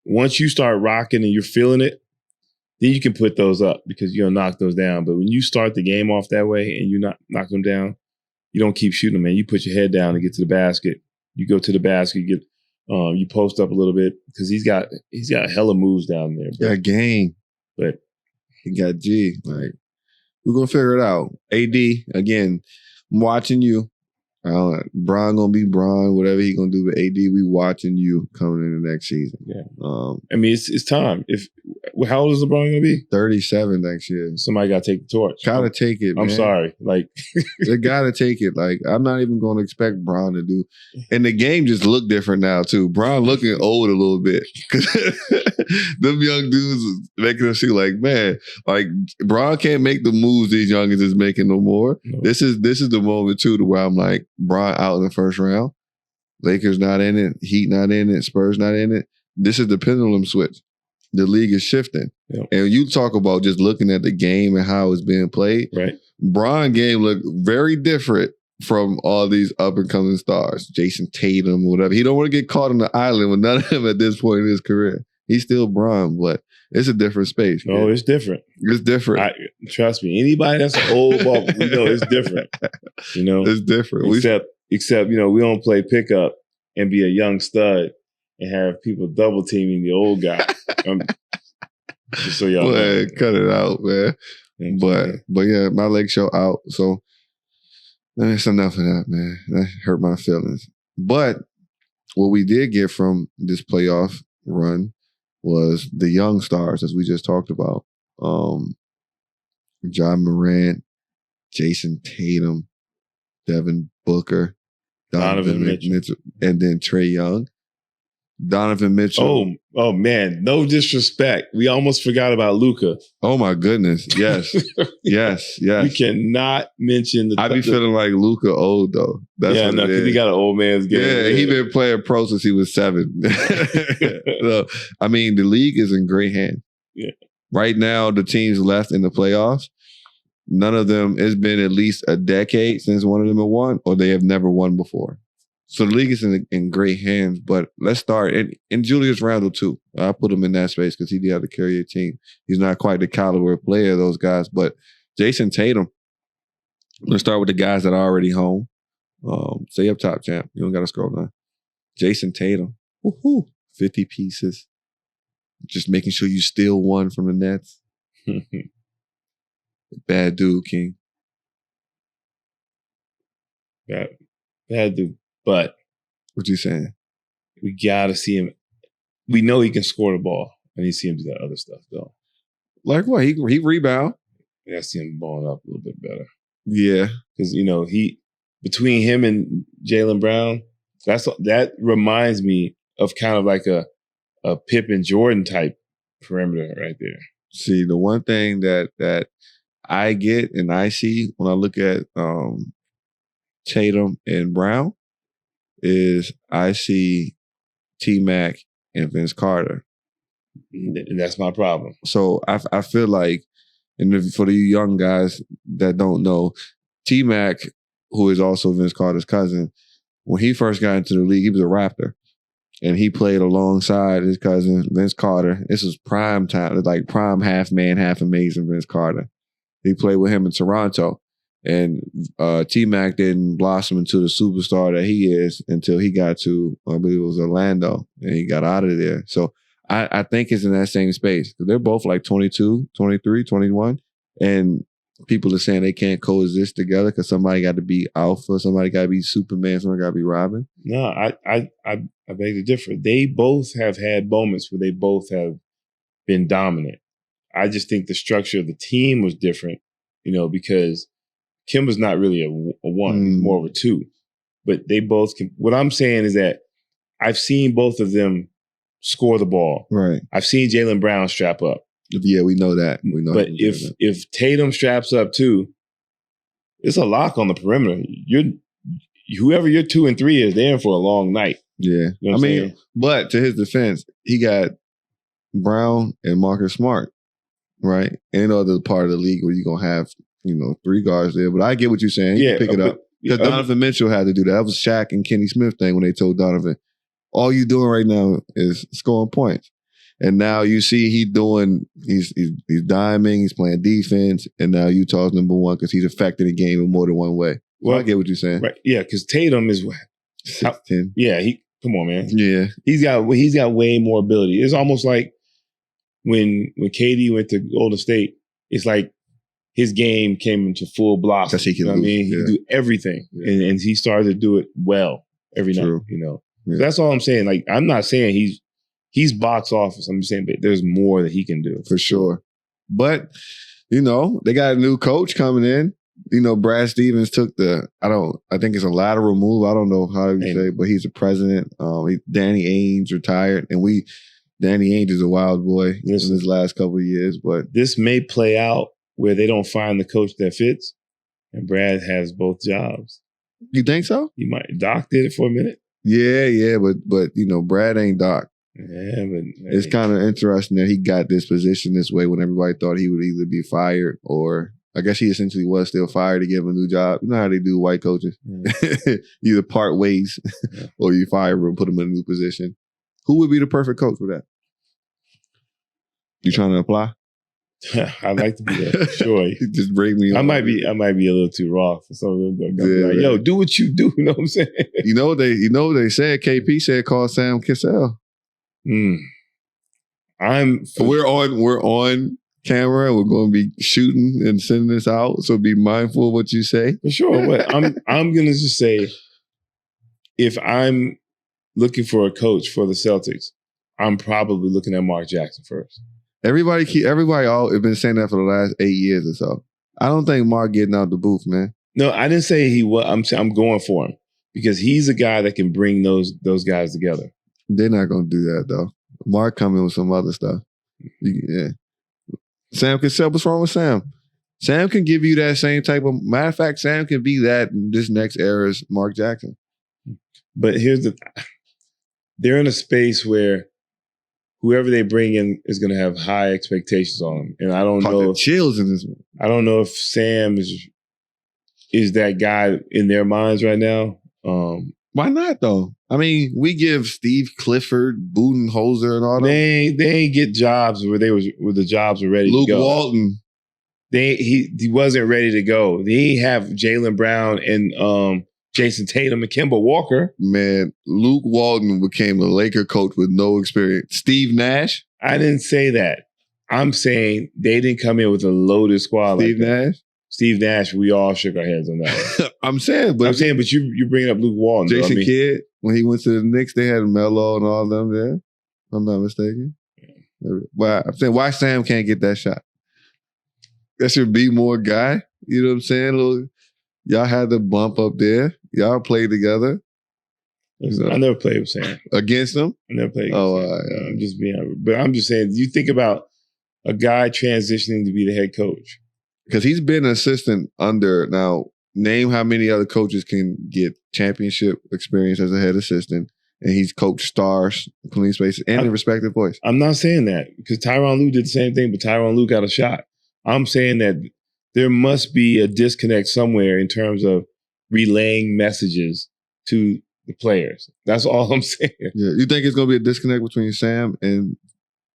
Once you start rocking and you're feeling it, then you can put those up because you're going to knock those down. But when you start the game off that way and you not knock them down, you don't keep shooting them, man. You put your head down and get to the basket. You go to the basket, you post up a little bit because he's got hella moves down there. Bro. Got game. But he got G. Like, we're going to figure it out. AD, again, I'm watching you. Bron gonna be Bron, whatever he gonna do. But AD, we watching you coming in the next season. Yeah, I mean it's time. How old is LeBron gonna be? 37 next year. Somebody gotta take the torch. Gotta take it. I'm man. sorry, like they gotta take it. Like, I'm not even gonna expect Bron to do. And the game just look different now too. Bron looking old a little bit because them young dudes making him see like, man, like Bron can't make the moves these youngins is making no more. No. This is the moment too to where I'm like, Bron out in the first round. Lakers not in it. Heat not in it. Spurs not in it. This is the pendulum switch. The league is shifting. Yep. And you talk about just looking at the game and how it's being played. Right. Bron game looked very different from all these up-and-coming stars. Jason Tatum, whatever. He don't want to get caught on the island with none of them at this point in his career. He's still Bron, but it's a different space. No, it's different. It's different. Trust me. Anybody that's an old ball, it's different. It's different. Except we don't play pickup and be a young stud and have people double teaming the old guy. Just so y'all know. Cut it out, man. But yeah, my leg show out. So that's enough of that, man. That hurt my feelings. But what we did get from this playoff run was the young stars, as we just talked about. John Morant, Jason Tatum, Devin Booker, Donovan Mitchell, and then Trae Young. Donovan Mitchell. Oh man, no disrespect. We almost forgot about Luka. Oh my goodness. Yes. yes. We cannot mention I be feeling like Luka old though. Because he got an old man's game. Yeah, he been playing pro since he was 7. So, I mean, the league is in great hands. Yeah. Right now, the teams left in the playoffs, none of them, it's been at least a decade since one of them have won, or they have never won before. So the league is in great hands, but let's start. And Julius Randle, too. I put him in that space because he did have to carry a team. He's not quite the caliber player of those guys, but Jason Tatum, let's start with the guys that are already home. Stay up top, champ. You don't got to scroll down. Jason Tatum, 50 pieces. Just making sure you steal one from the Nets. Bad dude, King. Bad dude. But what you saying? We gotta see him. We know he can score the ball. I need to see him do that other stuff though. Like what? He rebound. I gotta see him balling up a little bit better. Yeah, because he between him and Jaylen Brown, that reminds me of kind of like a Pippen Jordan type perimeter right there. See, the one thing that I get and I see when I look at Tatum and Brown is I see T-Mac and Vince Carter. And that's my problem. So I feel like, and for the young guys that don't know, T-Mac, who is also Vince Carter's cousin, when he first got into the league, he was a Raptor. And he played alongside his cousin, Vince Carter. This was prime time, like prime half man, half amazing Vince Carter. He played with him in Toronto. And T-Mac didn't blossom into the superstar that he is until he got to, I believe it was Orlando, and he got out of there. So I think it's in that same space. They're both like 22, 23, 21. And people are saying they can't coexist together because somebody got to be alpha, somebody got to be Superman, somebody got to be Robin. No, I beg to differ. They both have had moments where they both have been dominant. I just think the structure of the team was different, because Kemba's not really a 1, he's more of a 2. But they both can. What I'm saying is that I've seen both of them score the ball. Right. I've seen Jaylen Brown strap up. Yeah, we know that. But if Tatum straps up too, it's a lock on the perimeter. Whoever your 2 and 3 is, they're in for a long night. Yeah. You know what I'm saying? But to his defense, he got Brown and Marcus Smart, right? Ain't no other part of the league where you're going to have, 3 guards there. But I get what you're saying. You can pick it up. Because Donovan Mitchell had to do that. That was Shaq and Kenny Smith thing when they told Donovan, all you doing right now is scoring points. And now you see he's diming, he's playing defense, and now Utah's number 1 because he's affecting the game in more than one way. Well, I get what you're saying. Right. Yeah, because Tatum is 6'10". Yeah, come on, man. Yeah. He's got way more ability. It's almost like when KD went to Golden State, it's like his game came into full blossom. Because he can move. He can do everything. Yeah. And he started to do it well every night. Yeah. So that's all I'm saying. Like, I'm not saying he's box office. I'm just saying there's more that he can do. For sure. But, they got a new coach coming in. Brad Stevens took I think it's a lateral move. I don't know how you say, but he's the president. Danny Ainge retired. And Danny Ainge is a wild boy in his last couple of years. But this may play out where they don't find the coach that fits. And Brad has both jobs. You think so? He might. Doc did it for a minute. Yeah. But Brad ain't Doc. Yeah, but it's kind of interesting that he got this position this way when everybody thought he would either be fired or I guess he essentially was still fired to give him a new job. You know how they do white coaches. Yeah. Either part ways or you fire him and put him in a new position. Who would be the perfect coach for that? You trying to apply? I'd like to be there for sure. Just break me. I might be a little too raw for some of them. Like, yo, do what you do. You know what I'm saying? You know what they said. KP said call Sam Cassell. We're on camera. We're going to be shooting and sending this out. So be mindful of what you say. For sure. But I'm going to just say, if I'm looking for a coach for the Celtics, I'm probably looking at Mark Jackson first. Everybody all have been saying that for the last 8 years or so. I don't think Mark getting out the booth, man. No, I didn't say he was. I'm going for him because he's a guy that can bring those guys together. They're not going to do that though. Mark coming with some other stuff. Yeah. Sam Cassell, what's wrong with Sam? Sam can give you that same type of. Matter of fact, Sam can be that in this next era's Mark Jackson. But they're in a space where whoever they bring in is going to have high expectations on them, and I don't know. Chills in this one. I don't know if Sam is that guy in their minds right now. Why not though? I mean, we give Steve Clifford, Budenholzer, and all that. They ain't get jobs where the jobs were ready to go. Luke Walton. He wasn't ready to go. They have Jaylen Brown and Jason Tatum and Kemba Walker. Man, Luke Walton became a Laker coach with no experience. Steve Nash? I didn't say that. I'm saying they didn't come in with a loaded squad. Steve Nash? Steve Nash, we all shook our heads on that. I'm saying, but you're bringing up Luke Walton. Jason Kidd, when he went to the Knicks, they had Melo and all of them there. If I'm not mistaken. Well, I'm saying, why Sam can't get that shot? That should be more guy. You know what I'm saying? Y'all had the bump up there. Y'all played together. I never played with Sam. Against him? I never played against Sam. I'm just being, but I'm just saying, you think about a guy transitioning to be the head coach. Because he's been an assistant under, now, name how many other coaches can get championship experience as a head assistant, and he's coached stars, clean spaces, and in respective voice. I'm not saying that, because Tyronn Lue did the same thing, but Tyronn Lue got a shot. I'm saying that there must be a disconnect somewhere in terms of relaying messages to the players. That's all I'm saying. Yeah, you think it's going to be a disconnect between Sam and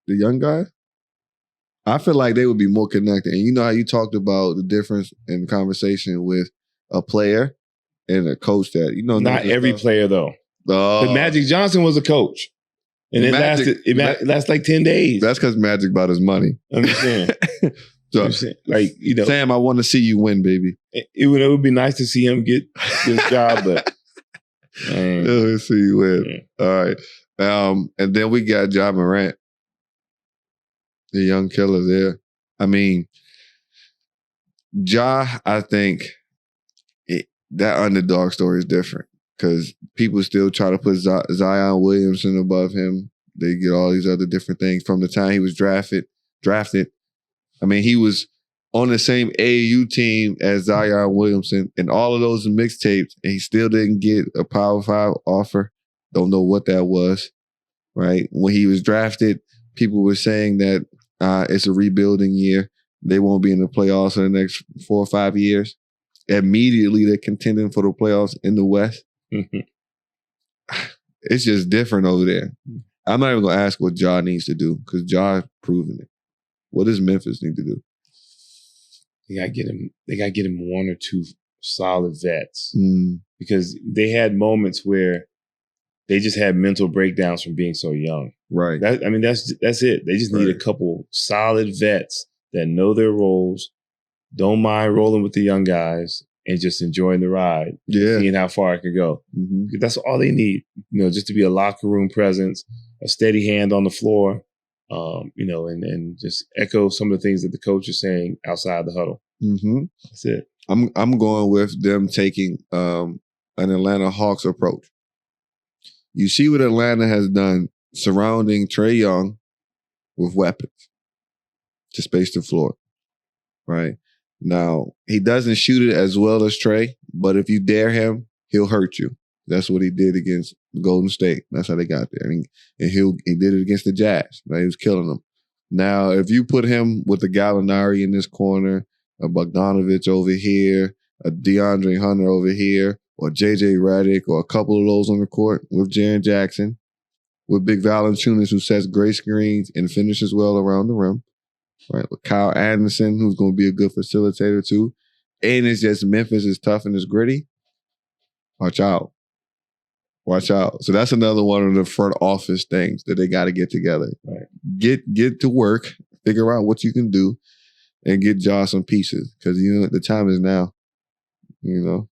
the young guy? I feel like they would be more connected. And you know how you talked about the difference in the conversation with a player and a coach that, you know. Not every player, though. But Magic Johnson was a coach. And it lasted like 10 days. That's because Magic bought his money. I'm just saying. So, like, you know, Sam, I want to see you win, baby. It would be nice to see him get this job, but let's see you win. Yeah. All right. And then we got Ja Morant, the young killer there. I mean, Ja, I think that underdog story is different because people still try to put Zion Williamson above him. They get all these other different things from the time he was drafted. I mean, he was on the same AAU team as Zion Williamson and all of those mixtapes, and he still didn't get a Power 5 offer. Don't know what that was, right? When he was drafted, people were saying that it's a rebuilding year. They won't be in the playoffs in the next 4 or 5 years. Immediately, they're contending for the playoffs in the West. Mm-hmm. It's just different over there. I'm not even going to ask what Ja needs to do because Ja's proven it. What does Memphis need to do? They got to get him 1 or 2 solid vets because they had moments where they just had mental breakdowns from being so young. Right. That's it. They just need a couple solid vets that know their roles, don't mind rolling with the young guys, and just enjoying the ride. Yeah. Seeing how far it could go. Mm-hmm. That's all they need. You know, just to be a locker room presence, a steady hand on the floor. You know, and just echo some of the things that the coach is saying outside the huddle. Mm-hmm. That's it. I'm going with them taking an Atlanta Hawks approach. You see what Atlanta has done surrounding Trae Young with weapons to space the floor, right? Now, he doesn't shoot it as well as Trae, but if you dare him, he'll hurt you. That's what he did against Golden State. That's how they got there. And he did it against the Jazz. Right? He was killing them. Now, if you put him with a Gallinari in this corner, a Bogdanovich over here, a DeAndre Hunter over here, or JJ Redick, or a couple of those on the court with Jaren Jackson, with Big Valanciunas, who sets great screens and finishes well around the rim. Right, with Kyle Anderson, who's going to be a good facilitator too. And it's just Memphis is tough and it's gritty. Watch out. Watch out. So that's another one of the front office things that they got to get together. Right. Get to work, figure out what you can do, and get Ja some pieces. Because, the time is now. The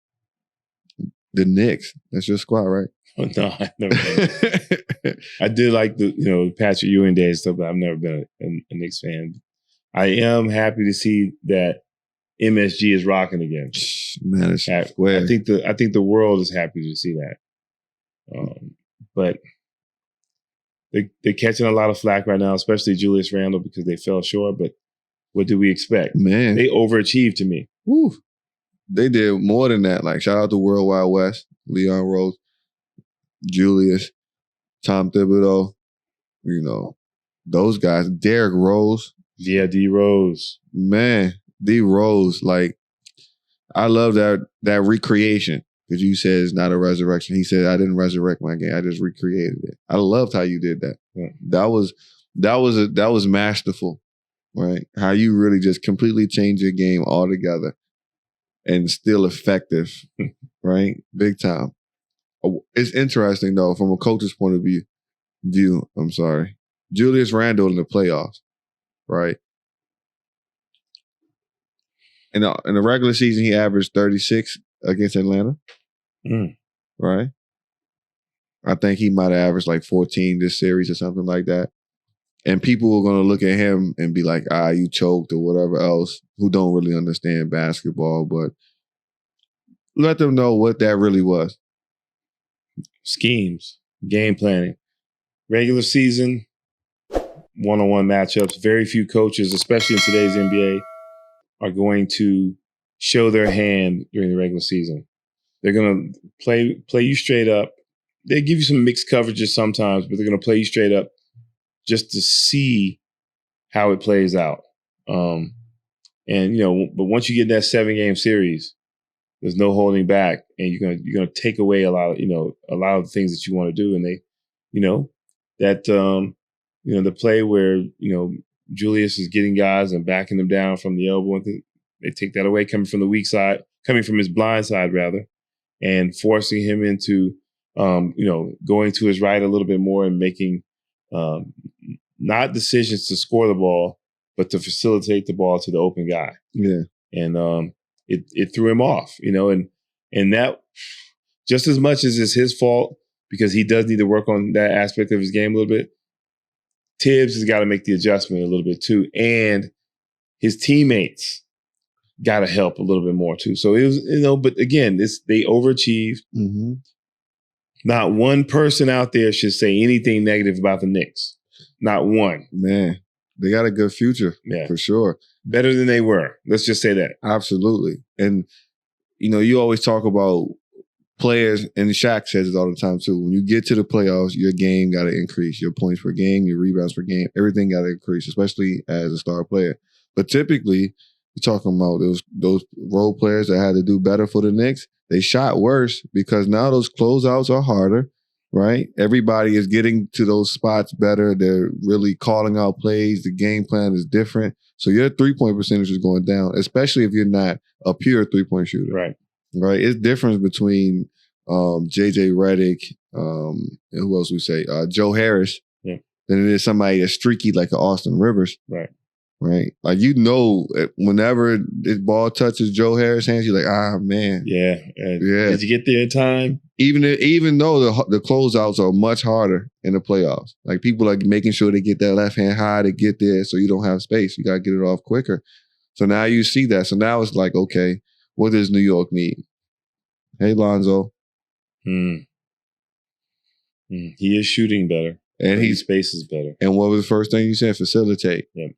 Knicks. That's your squad, right? Oh, no, I've never been. I did like the Patrick Ewing days and stuff, but I've never been a Knicks fan. I am happy to see that MSG is rocking again. Man, it's square. I think the world is happy to see that. But they're catching a lot of flack right now, especially Julius Randle, because they fell short. But what do we expect? Man, they overachieved to me. Woo. They did more than that. Like, shout out to World Wide West, Leon Rose, Julius, Tom Thibodeau. Those guys. Derrick Rose. Yeah, D Rose. Man, D Rose. Like, I love that recreation. Because you said it's not a resurrection. He said, I didn't resurrect my game. I just recreated it. I loved how you did that. Yeah. That was masterful, right? How you really just completely changed your game altogether and still effective, right? Big time. It's interesting, though, from a coach's point of view. I'm sorry. Julius Randle in the playoffs, right? In the regular season, he averaged 36 against Atlanta. Right? I think he might have averaged like 14 this series or something like that. And people are going to look at him and be like, you choked or whatever else, who don't really understand basketball. But let them know what that really was. Schemes, game planning, regular season, one-on-one matchups. Very few coaches, especially in today's NBA, are going to show their hand during the regular season. They're going to play you straight up. They give you some mixed coverages sometimes, but they're going to play you straight up just to see how it plays out. But once you get that 7-game series, there's no holding back, and you're gonna take away a lot of the things that you want to do. And the play where Julius is getting guys and backing them down from the elbow, and they take that away, coming from his blind side rather. And forcing him into, going to his right a little bit more and making not decisions to score the ball, but to facilitate the ball to the open guy. Yeah. And it threw him off, and that just as much as it's his fault, because he does need to work on that aspect of his game a little bit. Tibbs has got to make the adjustment a little bit too. And his teammates got to help a little bit more too. So it was, but again, they overachieved. Mm-hmm. Not one person out there should say anything negative about the Knicks. Not one. Man, they got a good future, for sure. Better than they were. Let's just say that. Absolutely. And, you always talk about players, and Shaq says it all the time too. When you get to the playoffs, your game got to increase. Your points per game, your rebounds per game, everything got to increase, especially as a star player. But typically, you're talking about those role players that had to do better for the Knicks. They shot worse because now those closeouts are harder, right? Everybody is getting to those spots better. They're really calling out plays. The game plan is different. So your 3-point percentage is going down, especially if you're not a pure 3-point shooter. Right. Right. It's different between JJ Redick, and who else we say? Joe Harris, than it is somebody that's streaky like an Austin Rivers. Right. Right. Like, whenever this ball touches Joe Harris' hands, you're like, man. Yeah. Did you get there in time? Even though the closeouts are much harder in the playoffs. Like, people are making sure they get that left hand high to get there so you don't have space. You got to get it off quicker. So now you see that. So now it's like, okay, what does New York need? Hey, Lonzo. He is shooting better. And his space is better. And what was the first thing you said? Facilitate. Yep.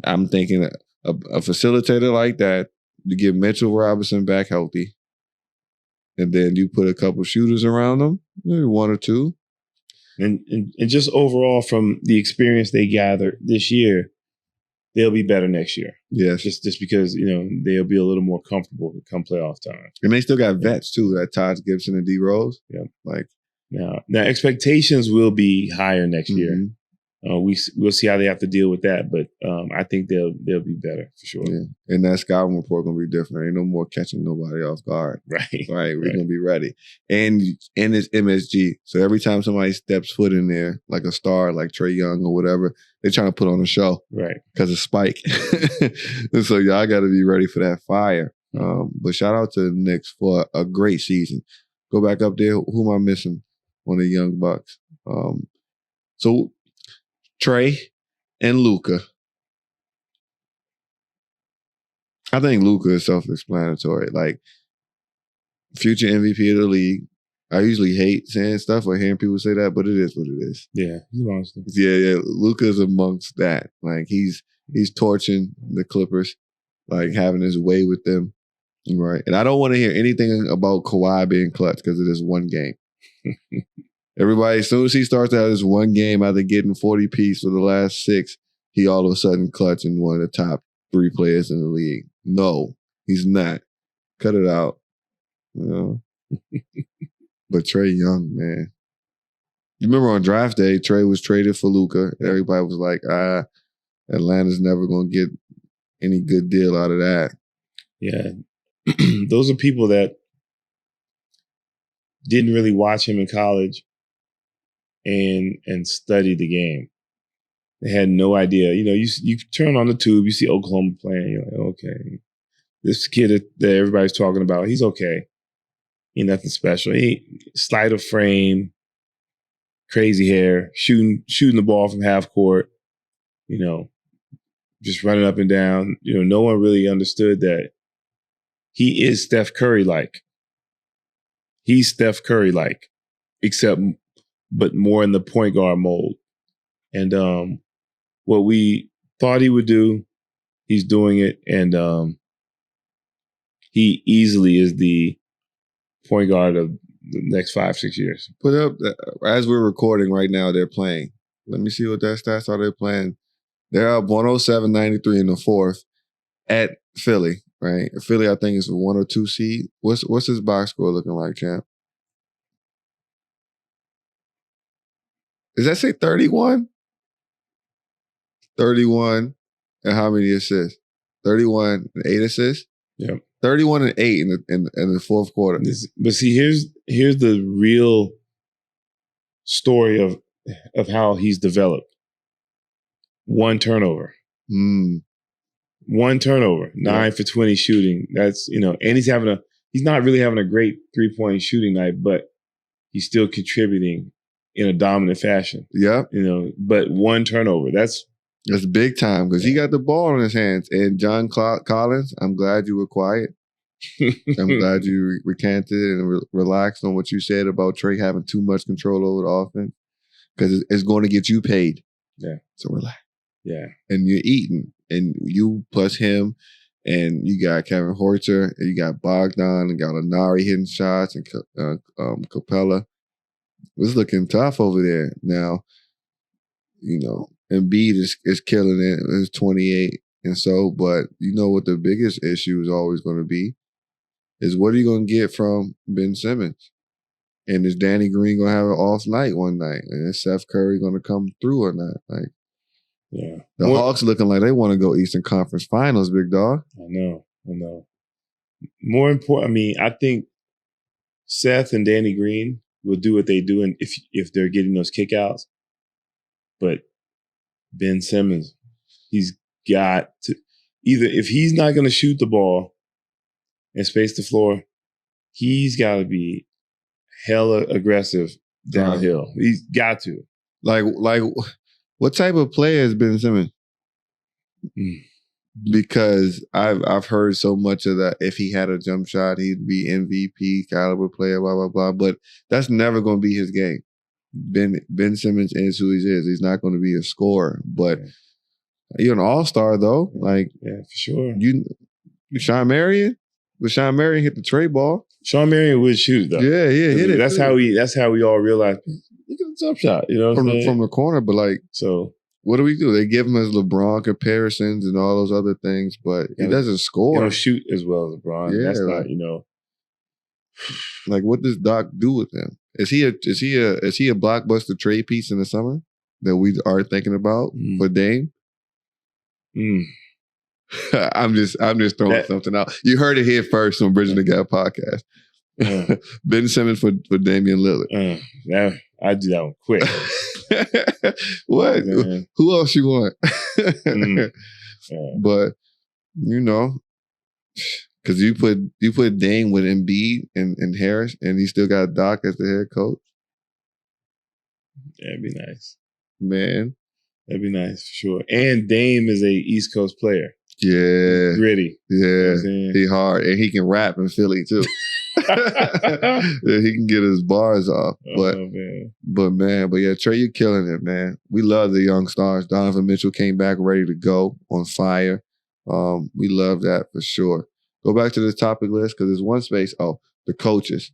I'm thinking a facilitator like that, you get Mitchell Robinson back healthy. And then you put a couple shooters around them, maybe one or two. And just overall, from the experience they gathered this year, they'll be better next year. Yes. Just because, they'll be a little more comfortable come playoff time. And they still got vets too, that Todd Gibson and D Rose. Yeah. Like, Now expectations will be higher next year. We'll see how they have to deal with that, but I think they'll be better for sure. Yeah. And that scouting report gonna be different. Ain't no more catching nobody off guard. Right. We're gonna be ready. And it's MSG. So every time somebody steps foot in there, like a star, like Trae Young or whatever, they're trying to put on a show. Right. Because of Spike. And so y'all gotta be ready for that fire. But shout out to the Knicks for a great season. Go back up there. Who am I missing on the Young Bucks? So Trae and Luka. I think Luka is self-explanatory. Like, future MVP of the league. I usually hate saying stuff or hearing people say that, but it is what it is. Yeah, he's honest. Yeah. Luka is amongst that. Like, he's torching the Clippers, like having his way with them. Right. And I don't want to hear anything about Kawhi being clutch because it is one game. Everybody, as soon as he starts out this one game after getting 40 piece for the last 6, he all of a sudden clutch in one of the top 3 players in the league. No, he's not. Cut it out. You know? But Trae Young, man. You remember on draft day, Trae was traded for Luka. Everybody was like, Atlanta's never going to get any good deal out of that. Yeah. Those are people that didn't really watch him in college and study the game. They had no idea. You know, you turn on the tube, you see Oklahoma playing, you're like, okay, this kid that everybody's talking about, he's okay. Ain't nothing special. He slight of frame, crazy hair, shooting the ball from half court, you know, just running up and down. You know, no one really understood that he is Steph Curry like. He's Steph Curry like, but more in the point guard mold. And what we thought he would do, he's doing it. And he easily is the point guard of the next 5-6 years. Put up, as we're recording right now, they're playing. Let me see what their stats are. They're playing. They're up 107-93 in the fourth at Philly, right? Philly, I think, is a 1 or 2 seed. What's his box score looking like, champ? Does that say 31? 31 and how many assists? 31 and 8 assists? Yeah. 31 and 8 in the fourth quarter. But see, here's the real story of how he's developed. 1 turnover. 1 turnover. 9 for 20 shooting. That's, you know, and he's not really having a great 3-point shooting night, but he's still contributing in a dominant fashion. Yeah. You know, but 1 turnover. That's big time because he got the ball in his hands. And John Collins, I'm glad you were quiet. I'm glad you recanted and relaxed on what you said about Trae having too much control over the offense because it's going to get you paid. Yeah. So relax. Yeah. And you're eating. And you plus him, and you got Kevin Huerter, and you got Bogdan, and Gallinari hitting shots, and Capella. It's looking tough over there now. You know, Embiid is killing it. It's 28 and so, but you know what the biggest issue is always going to be is what are you going to get from Ben Simmons? And is Danny Green going to have an off night one night? And is Steph Curry going to come through or not? Like, yeah. The Hawks looking like they want to go Eastern Conference Finals, big dog. I know. More important, I mean, I think Seth and Danny Green will do what they do, and if they're getting those kickouts. But Ben Simmons, he's got to either if he's not going to shoot the ball and space the floor, he's got to be hella aggressive downhill. Right. He's got to. Like, what type of player is Ben Simmons? Because I've heard so much of that. If he had a jump shot, he'd be MVP caliber player, blah blah blah. But that's never going to be his game. Ben Simmons is who he is. He's not going to be a scorer, but you're an all-star though. Like, yeah, for sure. You Sean Marion? But Sean Marion hit the tray ball. Sean Marion would shoot it though. Yeah, hit it. That's how we all realized. Look at the jump shot, you know, from the corner. But like, so what do we do? They give him his LeBron comparisons and all those other things, but he doesn't score. He don't shoot as well as LeBron. Yeah, that's not, you know. Like, what does Doc do with him? Is he a blockbuster trade piece in the summer that we are thinking about for Dame? I'm just throwing something out. You heard it here first on Bridgin the Gap podcast. Ben Simmons for Damian Lillard. I'd do that one quick. What? Who else you want? But because you put Dame with Embiid and Harris, and he still got Doc as the head coach. That'd be nice, man. That'd be nice for sure. And Dame is a East Coast player. Yeah, he's gritty. Yeah, he hard, and he can rap in Philly too. He can get his bars off. But yeah, Trey, you're killing it, man. We love the young stars. Donovan Mitchell came back ready to go, on fire. We love that for sure. Go back to the topic list because there's one space. Oh, the coaches.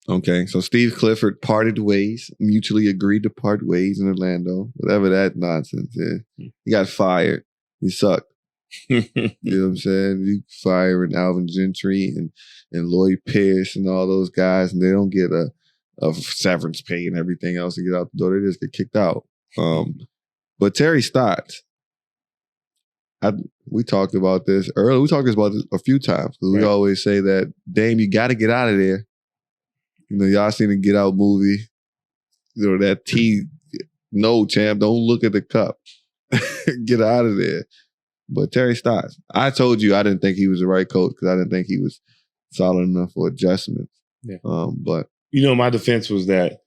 Okay, so Steve Clifford parted ways, mutually agreed to part ways in Orlando, whatever that nonsense is. He got fired. He sucked. You know what I'm saying? You firing Alvin Gentry and Lloyd Pierce and all those guys, and they don't get a severance pay and everything else to get out the door. They just get kicked out. But Terry Stotts, we talked about this earlier. We talked about this a few times because we always say that, Dame, you got to get out of there. Y'all seen the Get Out movie. That no, champ, don't look at the cup. Get out of there. But Terry Stotts, I told you I didn't think he was the right coach because I didn't think he was solid enough for adjustments. Yeah. But my defense was that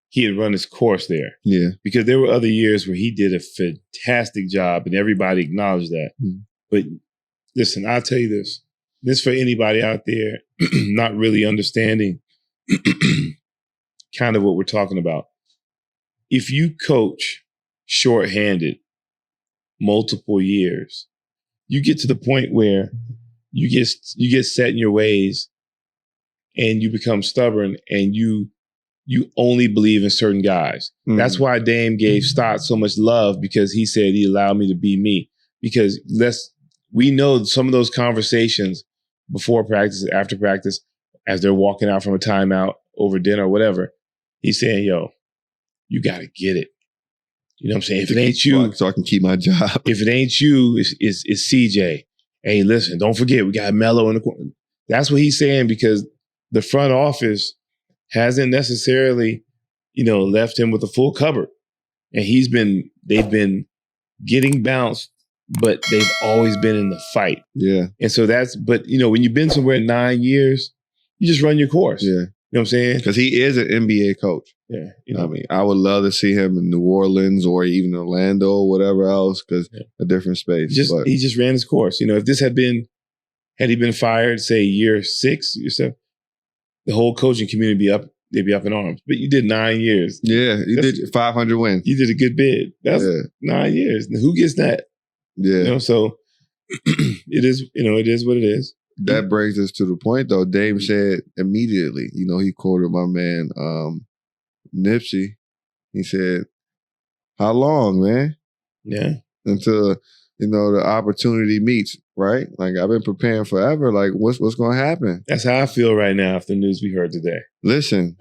he had run his course there. Yeah. Because there were other years where he did a fantastic job and everybody acknowledged that. But listen, I'll tell you this. This for anybody out there not really understanding kind of what we're talking about. If you coach shorthanded multiple years, you get to the point where you get set in your ways and you become stubborn and you only believe in certain guys. That's why Dame gave Stott so much love, because he said he allowed me to be me. Because we know some of those conversations before practice, after practice, as they're walking out from a timeout, over dinner, or whatever, he's saying, yo, you got to get it. You know what I'm saying? If it ain't you, so I can keep my job. If it ain't you, it's CJ. Hey, listen, don't forget, we got Melo in the corner. That's what he's saying, because the front office hasn't necessarily, left him with a full cupboard. And they've been getting bounced, but they've always been in the fight. Yeah. And so but when you've been somewhere 9 years, you just run your course. Yeah. You know what I'm saying? Because he is an NBA coach. Yeah. I mean, I would love to see him in New Orleans or even Orlando or whatever else, because a different space. He just ran his course. If this had he been fired, say year 6 or 7, the whole coaching community they'd be up in arms. But you did 9 years. Yeah, you did 500 wins. You did a good bid. That's 9 years. Who gets that? Yeah. So it is what it is. That brings us to the point, though. Dame said immediately, he quoted my man Nipsey. He said, how long, man? Yeah. Until, the opportunity meets, right? Like, I've been preparing forever. Like, what's going to happen? That's how I feel right now after the news we heard today. Listen,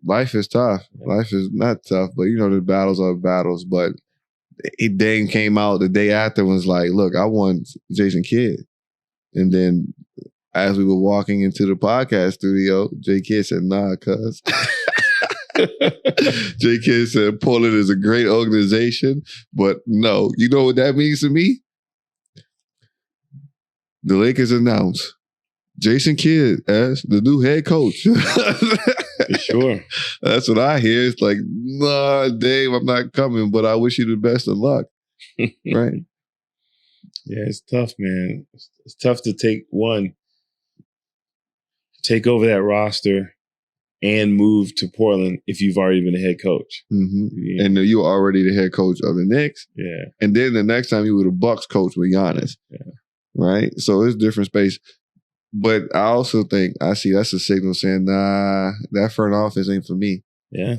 life is tough. Life is not tough, but, the battles are battles. But Dame came out the day after and was like, look, I want Jason Kidd. And then as we were walking into the podcast studio, J. Kidd said, nah, cuz. J. Kidd said, Portland is a great organization, but no. You know what that means to me? The Lakers announced Jason Kidd as the new head coach. For sure. That's what I hear. It's like, nah, Dave, I'm not coming, but I wish you the best of luck. Right? Yeah, it's tough, man. It's tough to take over that roster and move to Portland if you've already been a head coach. Mm-hmm. Yeah. And you were already the head coach of the Knicks. Yeah. And then the next time you were the Bucks coach with Giannis. Yeah. Right? So it's different space. But I also think, that's a signal saying, nah, that front office ain't for me. Yeah.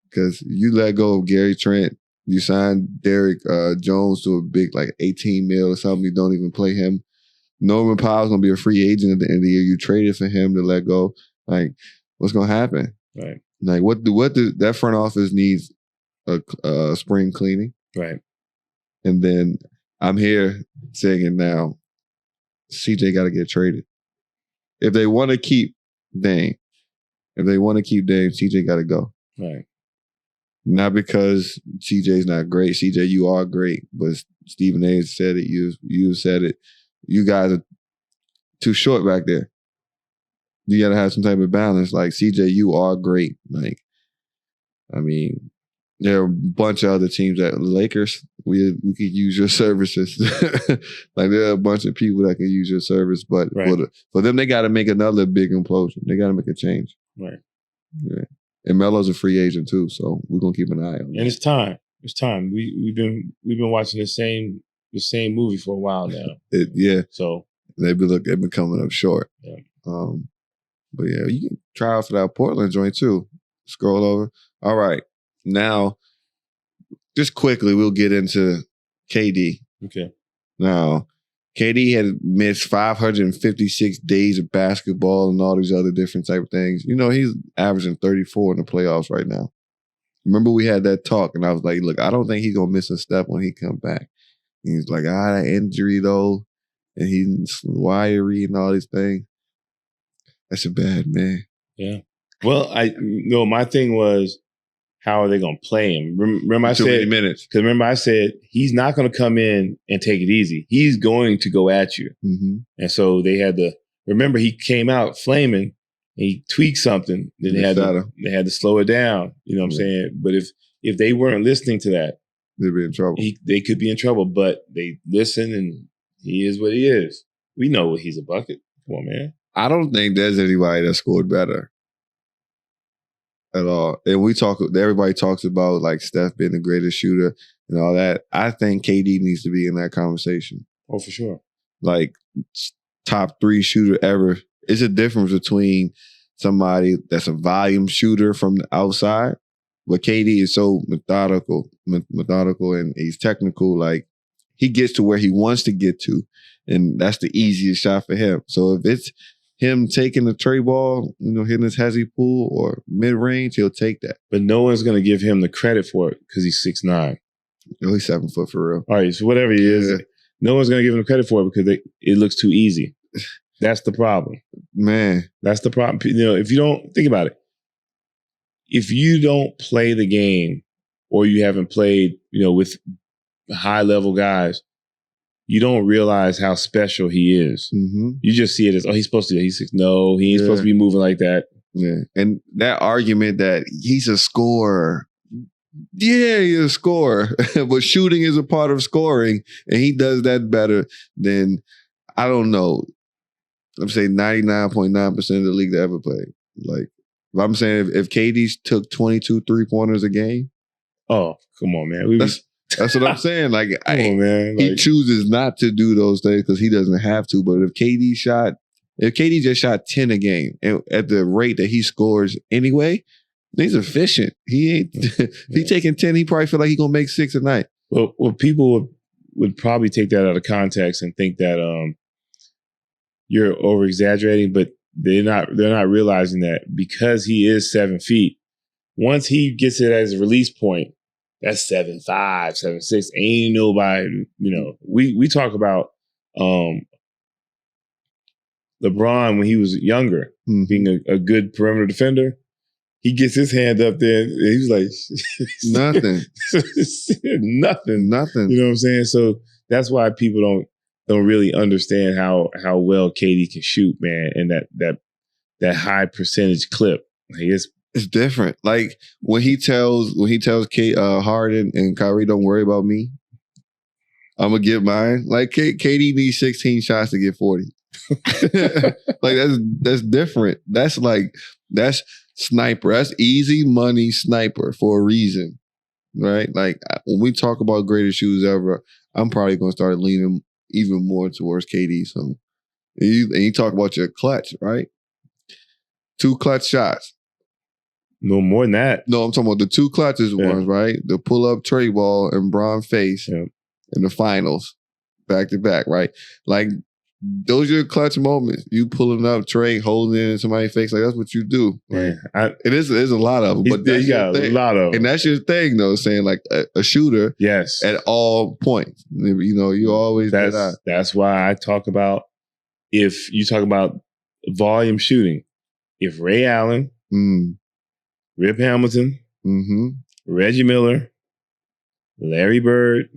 Because you let go of Gary Trent. You signed Derek Jones to a big, 18 mil or something. You don't even play him. Norman Powell's going to be a free agent at the end of the year. You traded for him to let go. Like, what's gonna happen? Right. Like, what that front office needs a spring cleaning, right? And then I'm here saying it now. CJ got to get traded if they want to keep Dame. If they want to keep Dame, CJ got to go. Right. Not because CJ's not great. CJ, you are great, but Stephen A. said it. You said it. You guys are too short back there. You got to have some type of balance. Like, CJ, you are great. Like, I mean, there are a bunch of other teams that Lakers, we could use your services. Like, there are a bunch of people that can use your service, but for them, they got to make another big implosion. They got to make a change. Right. Yeah. And Melo's a free agent too, so we're gonna keep an eye on. And it's time. It's time. We've been watching the same movie for a while now. Yeah. So they've been coming up short. Yeah. But yeah, you can try out for that Portland joint too. Scroll over. All right. Now, just quickly, we'll get into KD. Okay. Now, KD had missed 556 days of basketball and all these other different type of things. You know, he's averaging 34 in the playoffs right now. Remember we had that talk, and I was like, look, I don't think he's going to miss a step when he comes back. And he's like, that injury, though, and he's wiry and all these things. That's a bad man. Yeah. Well, my thing was, how are they going to play him? Remember I said, many minutes. Because remember I said, he's not going to come in and take it easy. He's going to go at you. Mm-hmm. And so they had to, remember he came out flaming and he tweaked something. Then they had to slow it down. You know what I'm saying? But if they weren't listening to that, they'd be in trouble. They could be in trouble, but they listen and he is what he is. We know he's a bucket. Come on, man. I don't think there's anybody that scored better. At all. And everybody talks about like Steph being the greatest shooter and all that. I think KD needs to be in that conversation. Oh, for sure. Like, top 3 shooter ever. It's a difference between somebody that's a volume shooter from the outside, but KD is so methodical and he's technical. Like, he gets to where he wants to get to, and that's the easiest shot for him. So if it's him taking the tray ball, hitting his hezzy pool or mid-range, he'll take that. But no one's going to give him the credit for it because he's 6'9". Oh, he's 7 foot for real. All right, so whatever he is, no one's going to give him the credit for it because it looks too easy. That's the problem. Man. That's the problem. If you don't, think about it. If you don't play the game or you haven't played, with high-level guys, you don't realize how special he is. Mm-hmm. You just see it as, he's supposed to. He's 6'. No, he ain't supposed to be moving like that. Yeah, and that argument that he's a scorer. Yeah, he's a scorer, but shooting is a part of scoring, and he does that better than, I don't know, I'm saying 99.9% of the league that ever played. Like, I'm saying if KD took 22 3-pointers a game. Oh, come on, man. That's what I'm saying. Like, man. He chooses not to do those things because he doesn't have to. But if KD just shot 10 a game and at the rate that he scores anyway, he's efficient. He ain't. If he taking 10, he probably feel like he's gonna make 6 a night. Well, people would probably take that out of context and think that you're over exaggerating, but they're not realizing that because he is 7 feet, once he gets it as a release point, that's 7'5", 7'6". Ain't nobody, we talk about LeBron when he was younger, being a good perimeter defender. He gets his hand up there and he's like, nothing. Nothing. You know what I'm saying? So that's why people don't really understand how well KD can shoot, man, and that high percentage clip. Like, it's different. Like, when he tells Harden and Kyrie, don't worry about me, I'm gonna get mine. Like, KD needs 16 shots to get 40. Like, that's different. That's sniper. That's easy money sniper for a reason, right? Like, when we talk about greatest shooters ever, I'm probably gonna start leaning even more towards KD. So, and you talk about your clutch, right? 2 clutch shots. No more than that. No, I'm talking about the 2 clutches ones, right? The pull-up tray ball and Bron face in the finals, back to back, right? Like, those are your clutch moments. You pulling up, Trey, holding it in somebody's face. Like, that's what you do. Like, there's a lot of them. But that's you got a lot of them. And that's your thing, though, saying like a shooter at all points. You know, you always That's why I talk about, if you talk about volume shooting, if Ray Allen, Rip Hamilton, Reggie Miller, Larry Bird,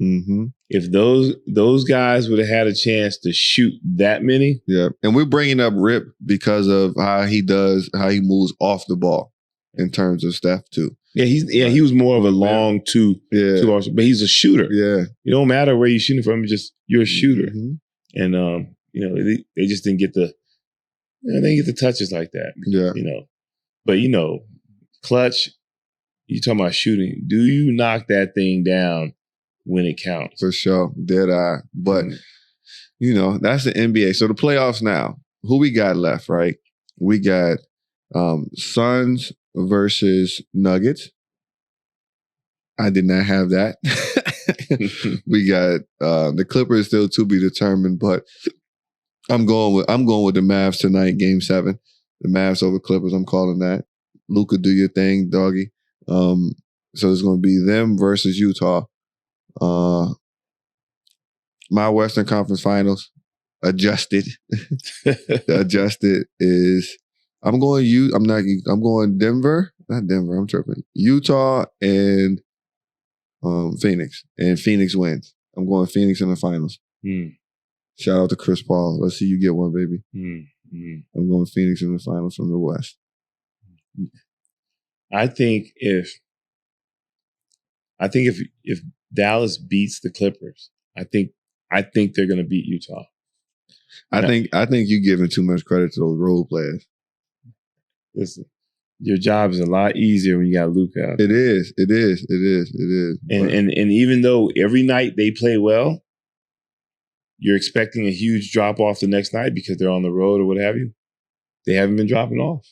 if those guys would have had a chance to shoot that many. Yeah. And we're bringing up Rip because of how he moves off the ball in terms of Steph too. Yeah, he was more of a long two, but he's a shooter. Yeah. It don't matter where you're shooting from, you're a shooter. And you know, they just didn't get they didn't get the touches like that. Yeah. You know. But you know, clutch, you talking about shooting. Do you knock that thing down when it counts? For sure. Dead eye. But you know, that's the NBA. So the playoffs now. Who we got left, right? We got Suns versus Nuggets. I did not have that. We got the Clippers still to be determined, but I'm going with the Mavs tonight, Game 7. The Mavs over Clippers. I'm calling that. Luka, do your thing, doggy. So it's going to be them versus Utah. My Western Conference Finals adjusted. The adjusted is I'm going Denver. Not Denver. I'm tripping. Utah and Phoenix. And Phoenix wins. I'm going Phoenix in the finals. Shout out to Chris Paul. Let's see you get one, baby. I'm going Phoenix in the finals from the West. I think if Dallas beats the Clippers, I think they're going to beat Utah. I think you're giving too much credit to those role players. Listen, your job is a lot easier when you got Luka. It is. And even though every night they play well, you're expecting a huge drop off the next night because they're on the road or what have you. They haven't been dropping off.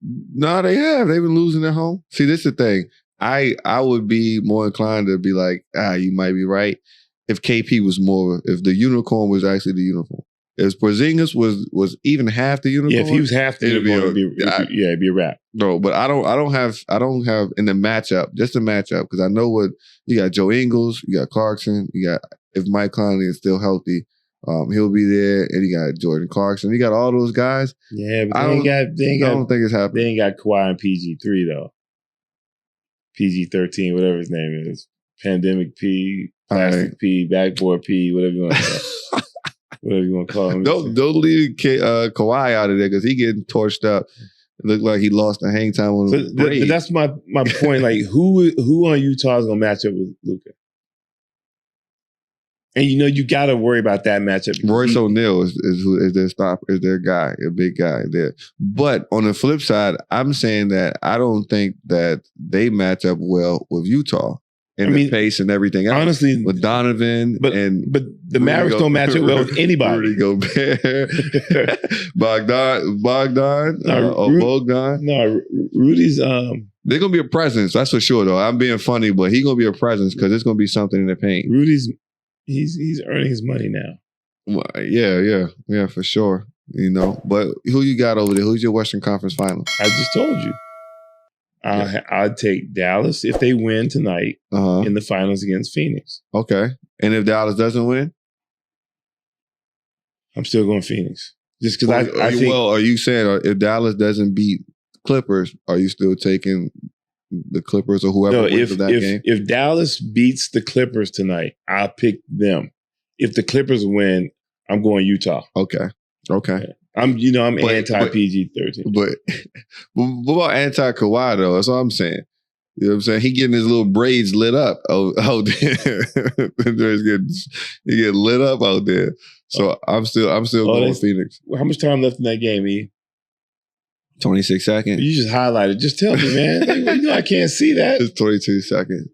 No, they have. They've been losing at home. See, this is the thing. I would be more inclined to be like, you might be right. If KP was more, if the unicorn was actually the unicorn. If Porzingis was even half the unicorn. Yeah, if he was half the unicorn, it'd be a wrap. No, but I don't have in the matchup, just the matchup, because I know what you got. Joe Ingles, you got Clarkson, you got, if Mike Conley is still healthy, he'll be there, and you got Jordan Clarkson. You got all those guys. Yeah, but I don't think it's happening. They ain't got Kawhi and PG3 though. PG-13, whatever his name is. Pandemic P, Plastic P, Backboard P, whatever you want to call whatever you want to call him. Don't leave Kawhi out of there because he getting torched up. It looked like he lost the hang time on him. But that's my point. Like, who on Utah is going to match up with Luka? And you know you got to worry about that matchup. Royce O'Neal is their stop, is their guy, a big guy there. But on the flip side, I'm saying that I don't think that they match up well with Utah and the pace and everything else. Honestly, with Donovan but the Mavericks don't match up well with anybody. Rudy Gobert, Bogdan. No, Rudy's. They're gonna be a presence. That's for sure. Though I'm being funny, but he's gonna be a presence because it's gonna be something in the paint. Rudy's. He's earning his money now. Well, yeah, for sure. You know, but who you got over there? Who's your Western Conference Final? I just told you. I'd take Dallas if they win tonight in the finals against Phoenix. Okay, and if Dallas doesn't win, I'm still going Phoenix. Just because I think. Well, are you saying if Dallas doesn't beat Clippers, are you still taking the Clippers or whoever wins that game? If Dallas beats the Clippers tonight, I'll pick them. If the Clippers win, I'm going Utah. Okay. I'm anti PG-13. But what about anti Kawhi though? That's all I'm saying. You know what I'm saying? He getting his little braids lit up out there. He getting lit up out there. So I'm still going with Phoenix. How much time left in that game, E? 26 seconds. You just highlighted. Just tell me, man. You know I can't see that. It's 22 seconds.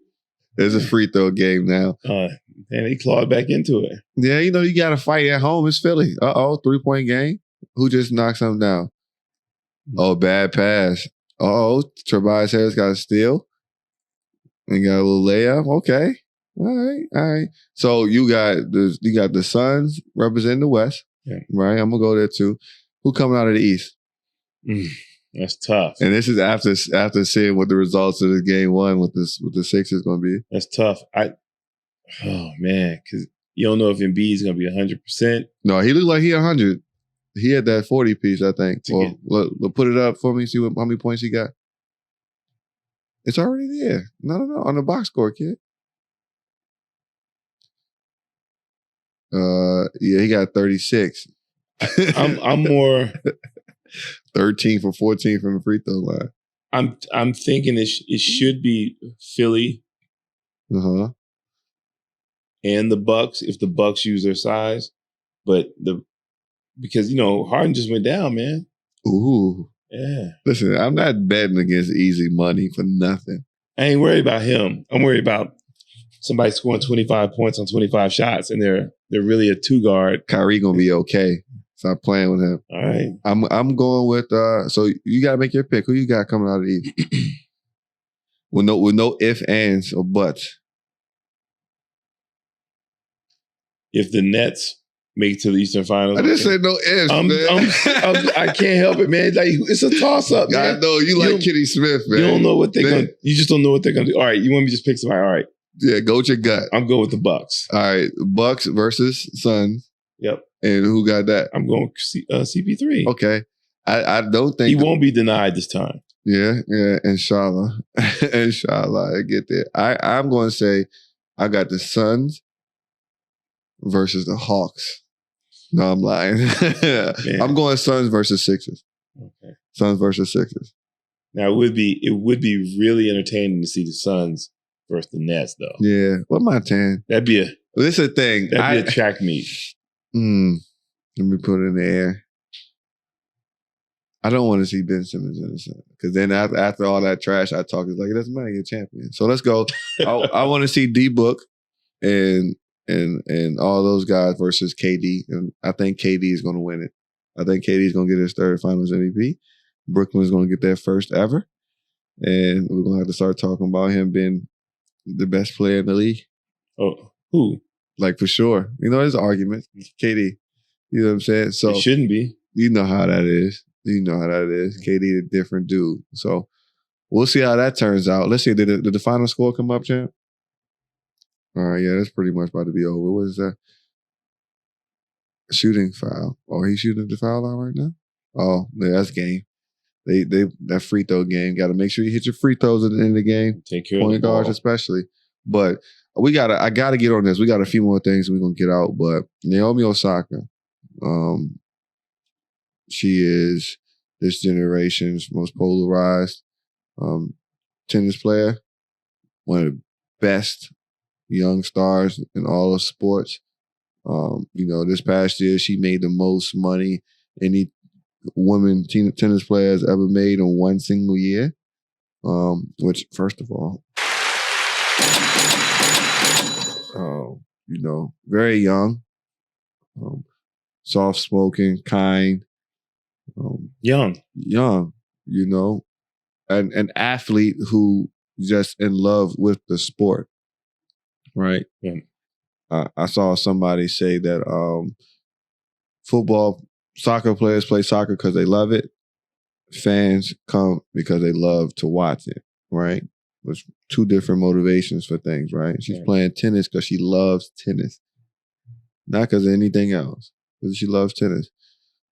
There's a free throw game now. And they clawed back into it. Yeah, you know, you got to fight at home. It's Philly. 3-point game. Who just knocked something down? Oh, bad pass. Tobias Harris got a steal. And got a little layup. Okay. All right. So you got the Suns representing the West. Yeah. Right? I'm going to go there too. Who coming out of the East? That's tough. And this is after seeing what the results of this game one with the Sixers going to be. That's tough. Oh, man, because you don't know if Embiid is going to be 100%. No, he looked like he 100. He had that 40 piece, I think. Well, look, put it up for me, see how many points he got. It's already there. No, on the box score, kid. Yeah, he got 36. I'm more 13 for 14 from the free throw line. I'm thinking it should be Philly and the Bucks if the Bucks use their size, but because Harden just went down, man. Ooh, yeah. Listen, I'm not betting against easy money for nothing. I ain't worried about him. I'm worried about somebody scoring 25 points on 25 shots, and they're really a two guard. Kyrie gonna be okay. Stop playing with him. All right. I'm going with so you gotta make your pick. Who you got coming out of the East? with no ifs, ands, or buts. If the Nets make it to the Eastern Finals, I didn't say no ifs, man. I can't help it, man. Like, it's a toss up, man. I know you like Kenny Smith, man. You don't know what they're gonna. You just don't know what they're gonna do. All right, you want me to just pick somebody? All right. Yeah, go with your gut. I'm going with the Bucks. All right, Bucks versus Suns. Yep. And who got that? I'm going CP3. Okay. I don't think he won't be denied this time. Yeah, inshallah. Inshallah, I get there. I'm going to say I got the Suns versus the Hawks. No, I'm lying. I'm going Suns versus Sixers. Okay. Suns versus Sixers. Now it would be really entertaining to see the Suns versus the Nets, though. Yeah. What am I saying? That'd be this is a thing. That'd be a track meet. Let me put it in the air. I don't want to see Ben Simmons in the Sun because then after all that trash I talk, it's like it doesn't matter, you're a champion. So let's go. I want to see D Book and all those guys versus KD, and I think KD is going to win it. I think KD is going to get his third Finals MVP. Brooklyn is going to get their first ever, and we're going to have to start talking about him being the best player in the league. Oh, who? Like for sure. There's arguments. KD. You know what I'm saying? So it shouldn't be. You know how that is. KD a different dude. So we'll see how that turns out. Let's see. Did the final score come up, champ? All right, yeah, that's pretty much about to be over. What is that? Shooting foul. Oh, he's shooting the foul line right now? Oh, yeah, that's game. They that free throw game. Got to make sure you hit your free throws at the end of the game. Take care point of the guards ball. Especially. But I gotta get on this. We got a few more things we're gonna get out. But Naomi Osaka, she is this generation's most polarized tennis player, one of the best young stars in all of sports. This past year she made the most money any woman tennis player has ever made in one single year. Which, first of all, very young, soft-spoken, kind, young, an athlete who just in love with the sport, right? Yeah. I saw somebody say that soccer players play soccer because they love it. Fans come because they love to watch it, right? There's two different motivations for things, right? She's playing tennis because she loves tennis, not because of anything else. Because she loves tennis.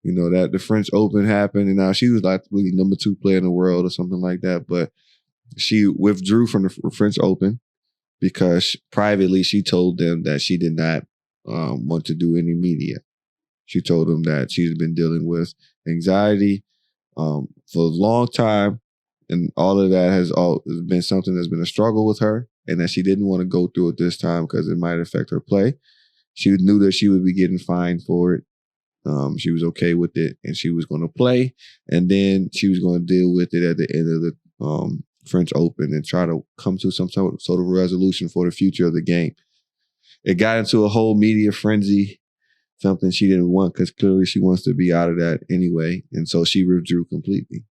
That the French Open happened, and now she was like really number 2 player in the world or something like that. But she withdrew from the French Open because privately she told them that she did not want to do any media. She told them that she's been dealing with anxiety for a long time, and all of that has been something that's been a struggle with her, and that she didn't want to go through it this time because it might affect her play. She knew that she would be getting fined for it. She was okay with it, and she was going to play, and then she was going to deal with it at the end of the French Open and try to come to some sort of resolution for the future of the game. It got into a whole media frenzy, something she didn't want because clearly she wants to be out of that anyway, and so she withdrew completely.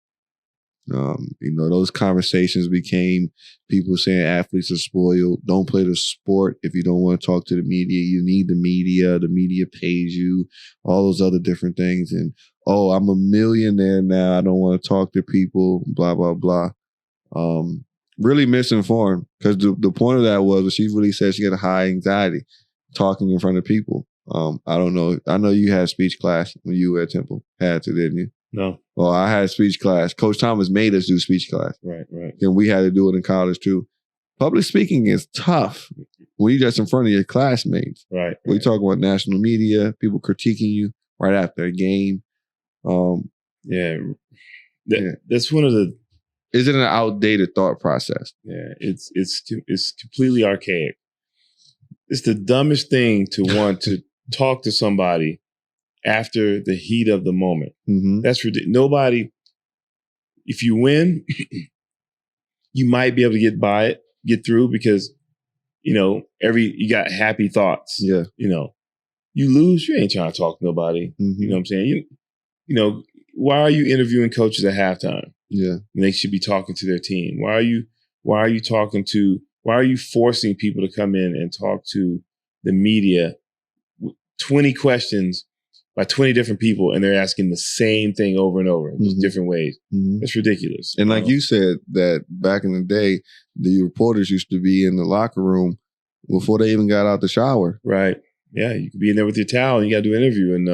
Those conversations became people saying athletes are spoiled. Don't play the sport if you don't want to talk to the media. You need the media. The media pays you. All those other different things. And, I'm a millionaire now. I don't want to talk to people, blah, blah, blah. Really misinformed, because the point of that was she really said she had a high anxiety talking in front of people. I don't know. I know you had speech class when you were at Temple. Had to, didn't you? No. Well, I had speech class. Coach Thomas made us do speech class. Right. And we had to do it in college too. Public speaking is tough when you're just in front of your classmates. Right. We talk about national media, people critiquing you right after a game. That's one of the. Is it an outdated thought process? Yeah, it's completely archaic. It's the dumbest thing to want to talk to somebody after the heat of the moment. Mm-hmm. That's ridiculous. Nobody, if you win, you might be able to get through because, you got happy thoughts. Yeah. You lose, you ain't trying to talk to nobody. Mm-hmm. You know what I'm saying? Why are you interviewing coaches at halftime? Yeah. And they should be talking to their team. Why are you forcing people to come in and talk to the media 20 questions by 20 different people, and they're asking the same thing over and over, just different ways? Mm-hmm. It's ridiculous. And like you said, that back in the day, the reporters used to be in the locker room before they even got out the shower. Right. Yeah. You could be in there with your towel and you got to do an interview. And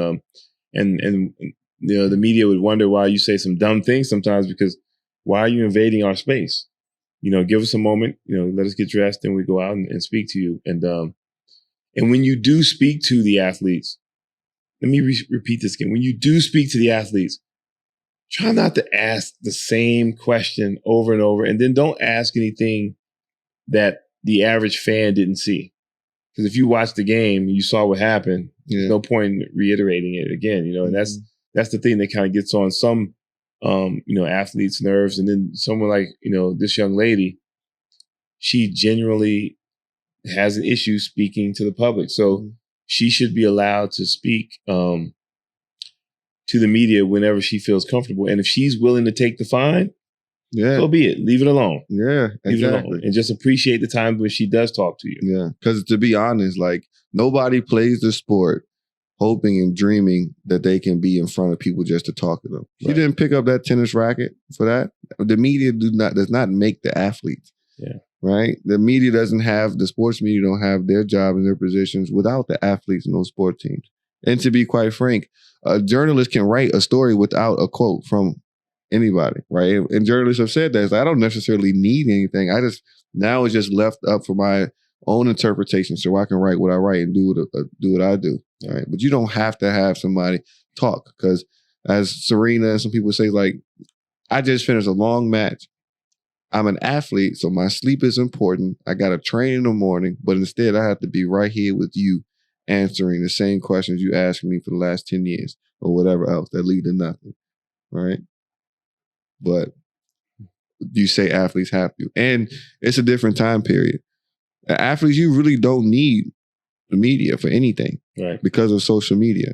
the media would wonder why you say some dumb things sometimes, because why are you invading our space? Give us a moment, let us get dressed and we go out and speak to you. And when you do speak to the athletes, let me repeat this again. When you do speak to the athletes, try not to ask the same question over and over. And then don't ask anything that the average fan didn't see. Because if you watched the game and you saw what happened, there's no point in reiterating it again, and that's the thing that kind of gets on some, athletes' nerves. And then someone like, this young lady, she genuinely has an issue speaking to the public. So she should be allowed to speak to the media whenever she feels comfortable. And if she's willing to take the fine, so be it. Leave it alone. Yeah, exactly. Leave it alone. And just appreciate the time when she does talk to you. Yeah, because to be honest, like, nobody plays the sport hoping and dreaming that they can be in front of people just to talk to them. Right. You didn't pick up that tennis racket for that. The media does not make the athletes. Yeah. Right? The sports media don't have their job and their positions without the athletes in those sport teams. And to be quite frank, a journalist can write a story without a quote from anybody, right? And journalists have said that. It's like, I don't necessarily need anything. Now it's just left up for my own interpretation, so I can write what I write and do what I do, right? But you don't have to have somebody talk, because as Serena and some people say, like, I just finished a long match. I'm an athlete, so my sleep is important. I got to train in the morning, but instead I have to be right here with you answering the same questions you asked me for the last 10 years or whatever else that lead to nothing, right? But you say athletes have to. And it's a different time period. Athletes, you really don't need the media for anything, right? Because of social media,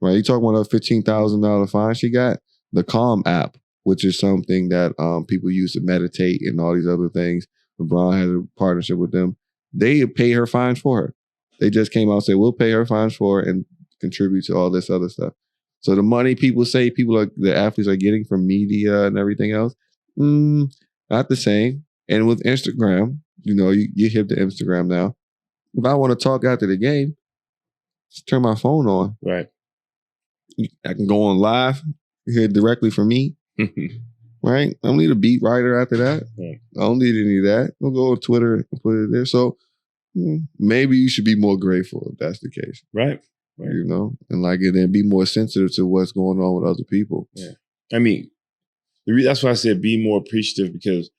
right? You talking about a $15,000 fine she got? The Calm app, which is something that people use to meditate and all these other things. LeBron had a partnership with them. They pay her fines for her. They just came out and said, we'll pay her fines for her and contribute to all this other stuff. So the money people say the athletes are getting from media and everything else, not the same. And with Instagram, you hit the Instagram now. If I want to talk after the game, just turn my phone on. Right. I can go on live, hear it directly from me. Right? I don't need a beat writer after that. Right. I don't need any of that. I'll go on Twitter and put it there. So maybe you should be more grateful if that's the case. Right. And then be more sensitive to what's going on with other people. Yeah. I mean, that's why I said be more appreciative, because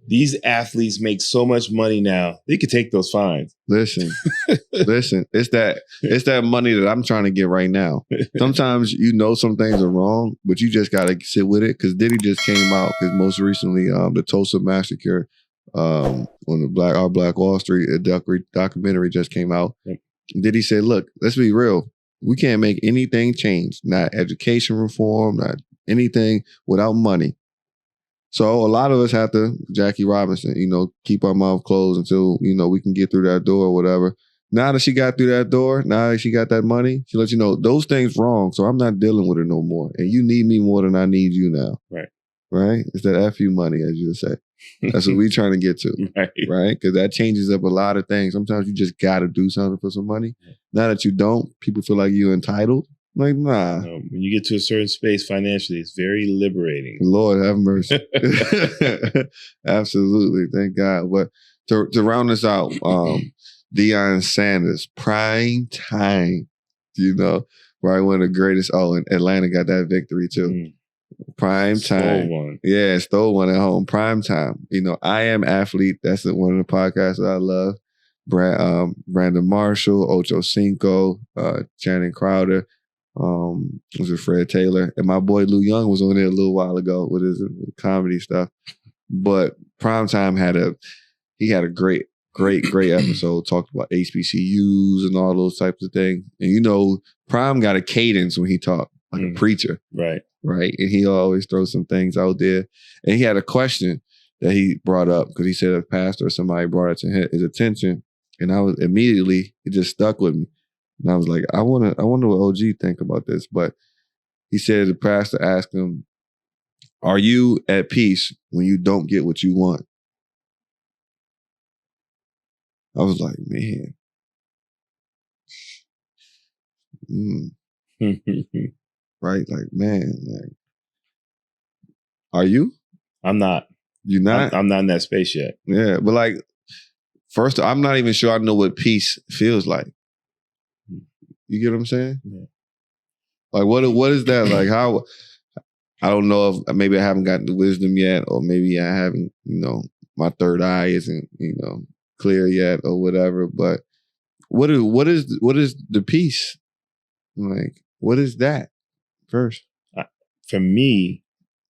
these athletes make so much money now. They could take those fines. Listen. It's that money that I'm trying to get right now. Sometimes some things are wrong, but you just got to sit with it. Because Diddy just came out, because most recently the Tulsa massacre on our Black Wall Street documentary just came out. Yep. Diddy said, look, let's be real. We can't make anything change. Not education reform, not anything without money. So a lot of us have to, Jackie Robinson, keep our mouth closed until, we can get through that door or whatever. Now that she got through that door, now that she got that money, she lets you know those things wrong. So I'm not dealing with her no more. And you need me more than I need you now. Right. Right? It's that F you money, as you say. That's what we're trying to get to. Right? Because that changes up a lot of things. Sometimes you just got to do something for some money. Now that you don't, people feel like you're entitled. Like, nah. When you get to a certain space financially, it's very liberating. Lord have mercy. Absolutely. Thank God. But to round this out, Deion Sanders, prime time, probably one of the greatest. Oh, and Atlanta got that victory too. Prime time. Stole one. Yeah, stole one at home. Prime time. I Am Athlete. That's one of the podcasts that I love. Brandon Marshall, Ocho Cinco, Channing Crowder. Was it Fred Taylor? And my boy Lou Young was on there a little while ago with his comedy stuff. But Primetime had a great episode, talked about HBCUs and all those types of things. And Prime got a cadence when he talked, like a preacher. Right. Right. And he always throws some things out there. And he had a question that he brought up because he said a pastor or somebody brought it to his attention. And I was immediately, it just stuck with me. And I was like, I wonder what OG think about this. But he said the pastor asked him, are you at peace when you don't get what you want? I was like, man. Right? Like, man, are you? I'm not. You're not? I'm not in that space yet. Yeah. But like, first, I'm not even sure I know what peace feels like. You get what I'm saying? Yeah. Like, what is that? Like, how, I don't know if maybe I haven't gotten the wisdom yet, or maybe I haven't, my third eye isn't, clear yet or whatever. But what is the peace? Like, what is that first? For me,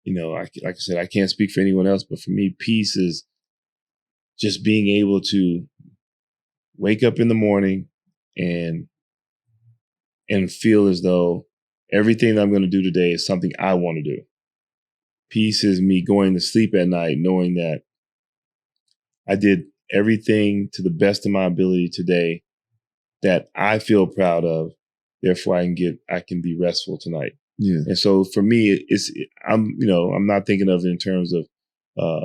like I said, I can't speak for anyone else, but for me, peace is just being able to wake up in the morning and feel as though everything that I'm going to do today is something I want to do. Peace is me going to sleep at night knowing that I did everything to the best of my ability today that I feel proud of. Therefore, I can be restful tonight. Yeah. And so for me, I'm not thinking of it in terms of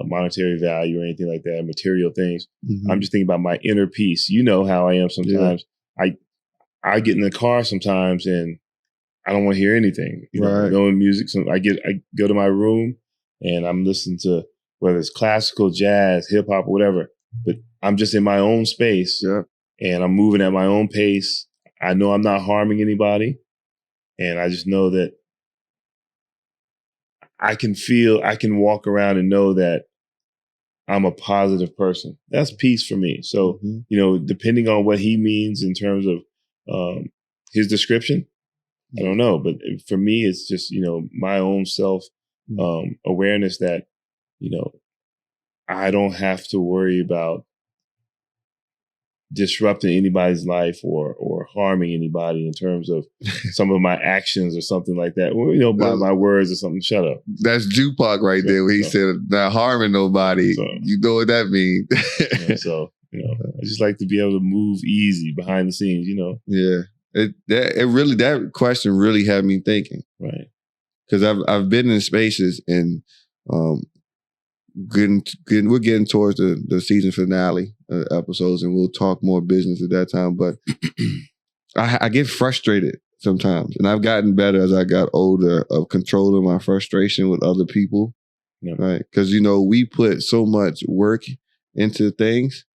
monetary value or anything like that, material things. Mm-hmm. I'm just thinking about my inner peace. You know how I am sometimes. Yeah. I get in the car sometimes and I don't want to hear anything. No music. So I go to my room and I'm listening to whether it's classical, jazz, hip hop, whatever. But I'm just in my own space and I'm moving at my own pace. I know I'm not harming anybody, and I just know that I can walk around and know that I'm a positive person. That's peace for me. So, depending on what he means in terms of his description, I don't know. But for me, it's just, my own self awareness that, I don't have to worry about disrupting anybody's life or harming anybody in terms of some of my actions or something like that. Or, by my words or something. Shut up. That's Tupac right there where he said, not harming nobody. So, you know what that means. I just like to be able to move easy behind the scenes, Yeah. That question really had me thinking. Right. Because I've been in spaces and we're getting towards the season finale episodes, and we'll talk more business at that time. But I get frustrated sometimes, and I've gotten better as I got older of controlling my frustration with other people, right? Because we put so much work into things,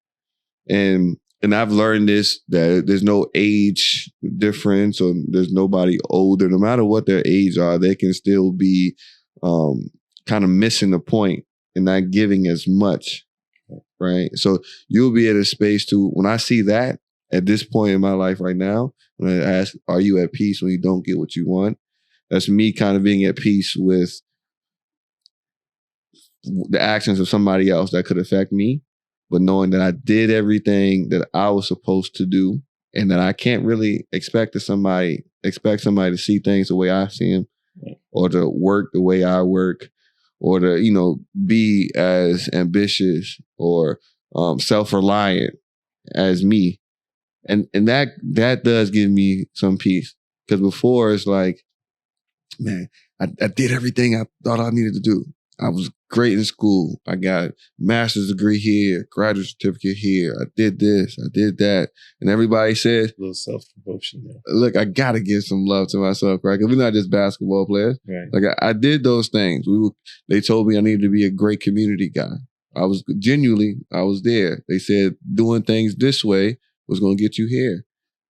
and I've learned this, that there's no age difference, or there's nobody older. No matter what their age are, they can still be kind of missing the point and not giving as much, right? So you'll be at a space to, when I see that at this point in my life right now, when I ask, are you at peace when you don't get what you want? That's me kind of being at peace with the actions of somebody else that could affect me, but knowing that I did everything that I was supposed to do, and that I can't really expect somebody to see things the way I see them, or to work the way I work, or to, you know, be as ambitious or self-reliant as me. And that does give me some peace. Because before it's like, man, I did everything I thought I needed to do. I was great in school. I got a master's degree here, graduate certificate here. I did this, I did that. And everybody said, a little self-promotion there. Look, I got to give some love to myself, right? Because we're not just basketball players. Right. Like I did those things. They told me I needed to be a great community guy. I was there. They said doing things this way was going to get you here.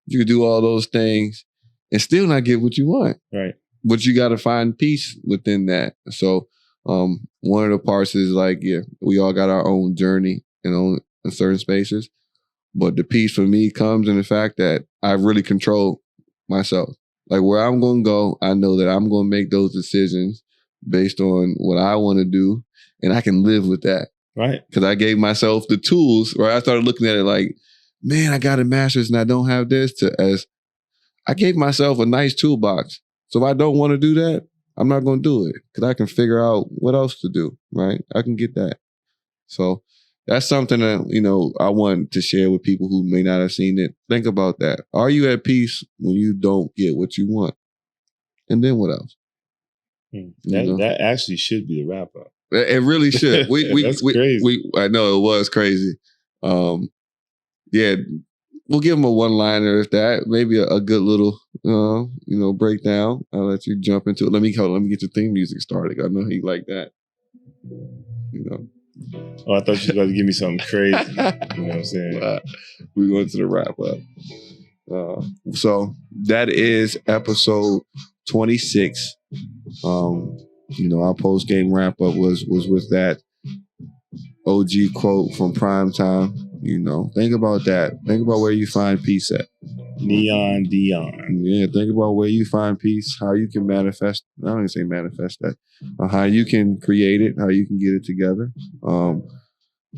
You could do all those things and still not get what you want. Right. But you got to find peace within that. So one of the parts is like, yeah, we all got our own journey in certain spaces. But the peace for me comes in the fact that I really control myself. Like where I'm going to go, I know that I'm going to make those decisions based on what I want to do. And I can live with that. Right. Because I gave myself the tools, right? I started looking at it like, man, I got a master's and I don't have this, as I gave myself a nice toolbox. So if I don't want to do that, I'm not going to do it because I can figure out what else to do, right? I can get that. So that's something that, you know, I want to share with people who may not have seen it. Think about that. Are you at peace when you don't get what you want? And then what else? That actually should be the wrap up. It really should. That's crazy. I know it was crazy. Yeah, we'll give them a one-liner if that. Maybe a good little, breakdown. I'll let you jump into it. Let me get your theme music started. I know how you like that. You know. Oh, I thought you were about to give me something crazy. You know what I'm saying? We're going to the wrap up. So that is episode 26. Our post-game wrap-up was with that OG quote from Primetime. Think about that. Think about where you find peace at. Neon Dion. Yeah, think about where you find peace, how you can manifest. I don't even say manifest that. How you can create it, how you can get it together.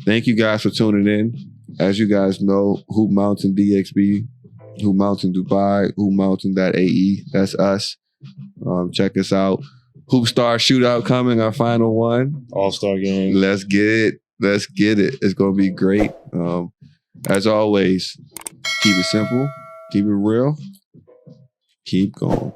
Thank you guys for tuning in. As you guys know, Hoop Mountain DXB, Hoop Mountain Dubai, Hoopmountain.ae. That's us. Check us out. Hoop Star Shootout coming, our final one. All-Star game. Let's get it. It's going to be great. As always, keep it simple. Keep it real. Keep going.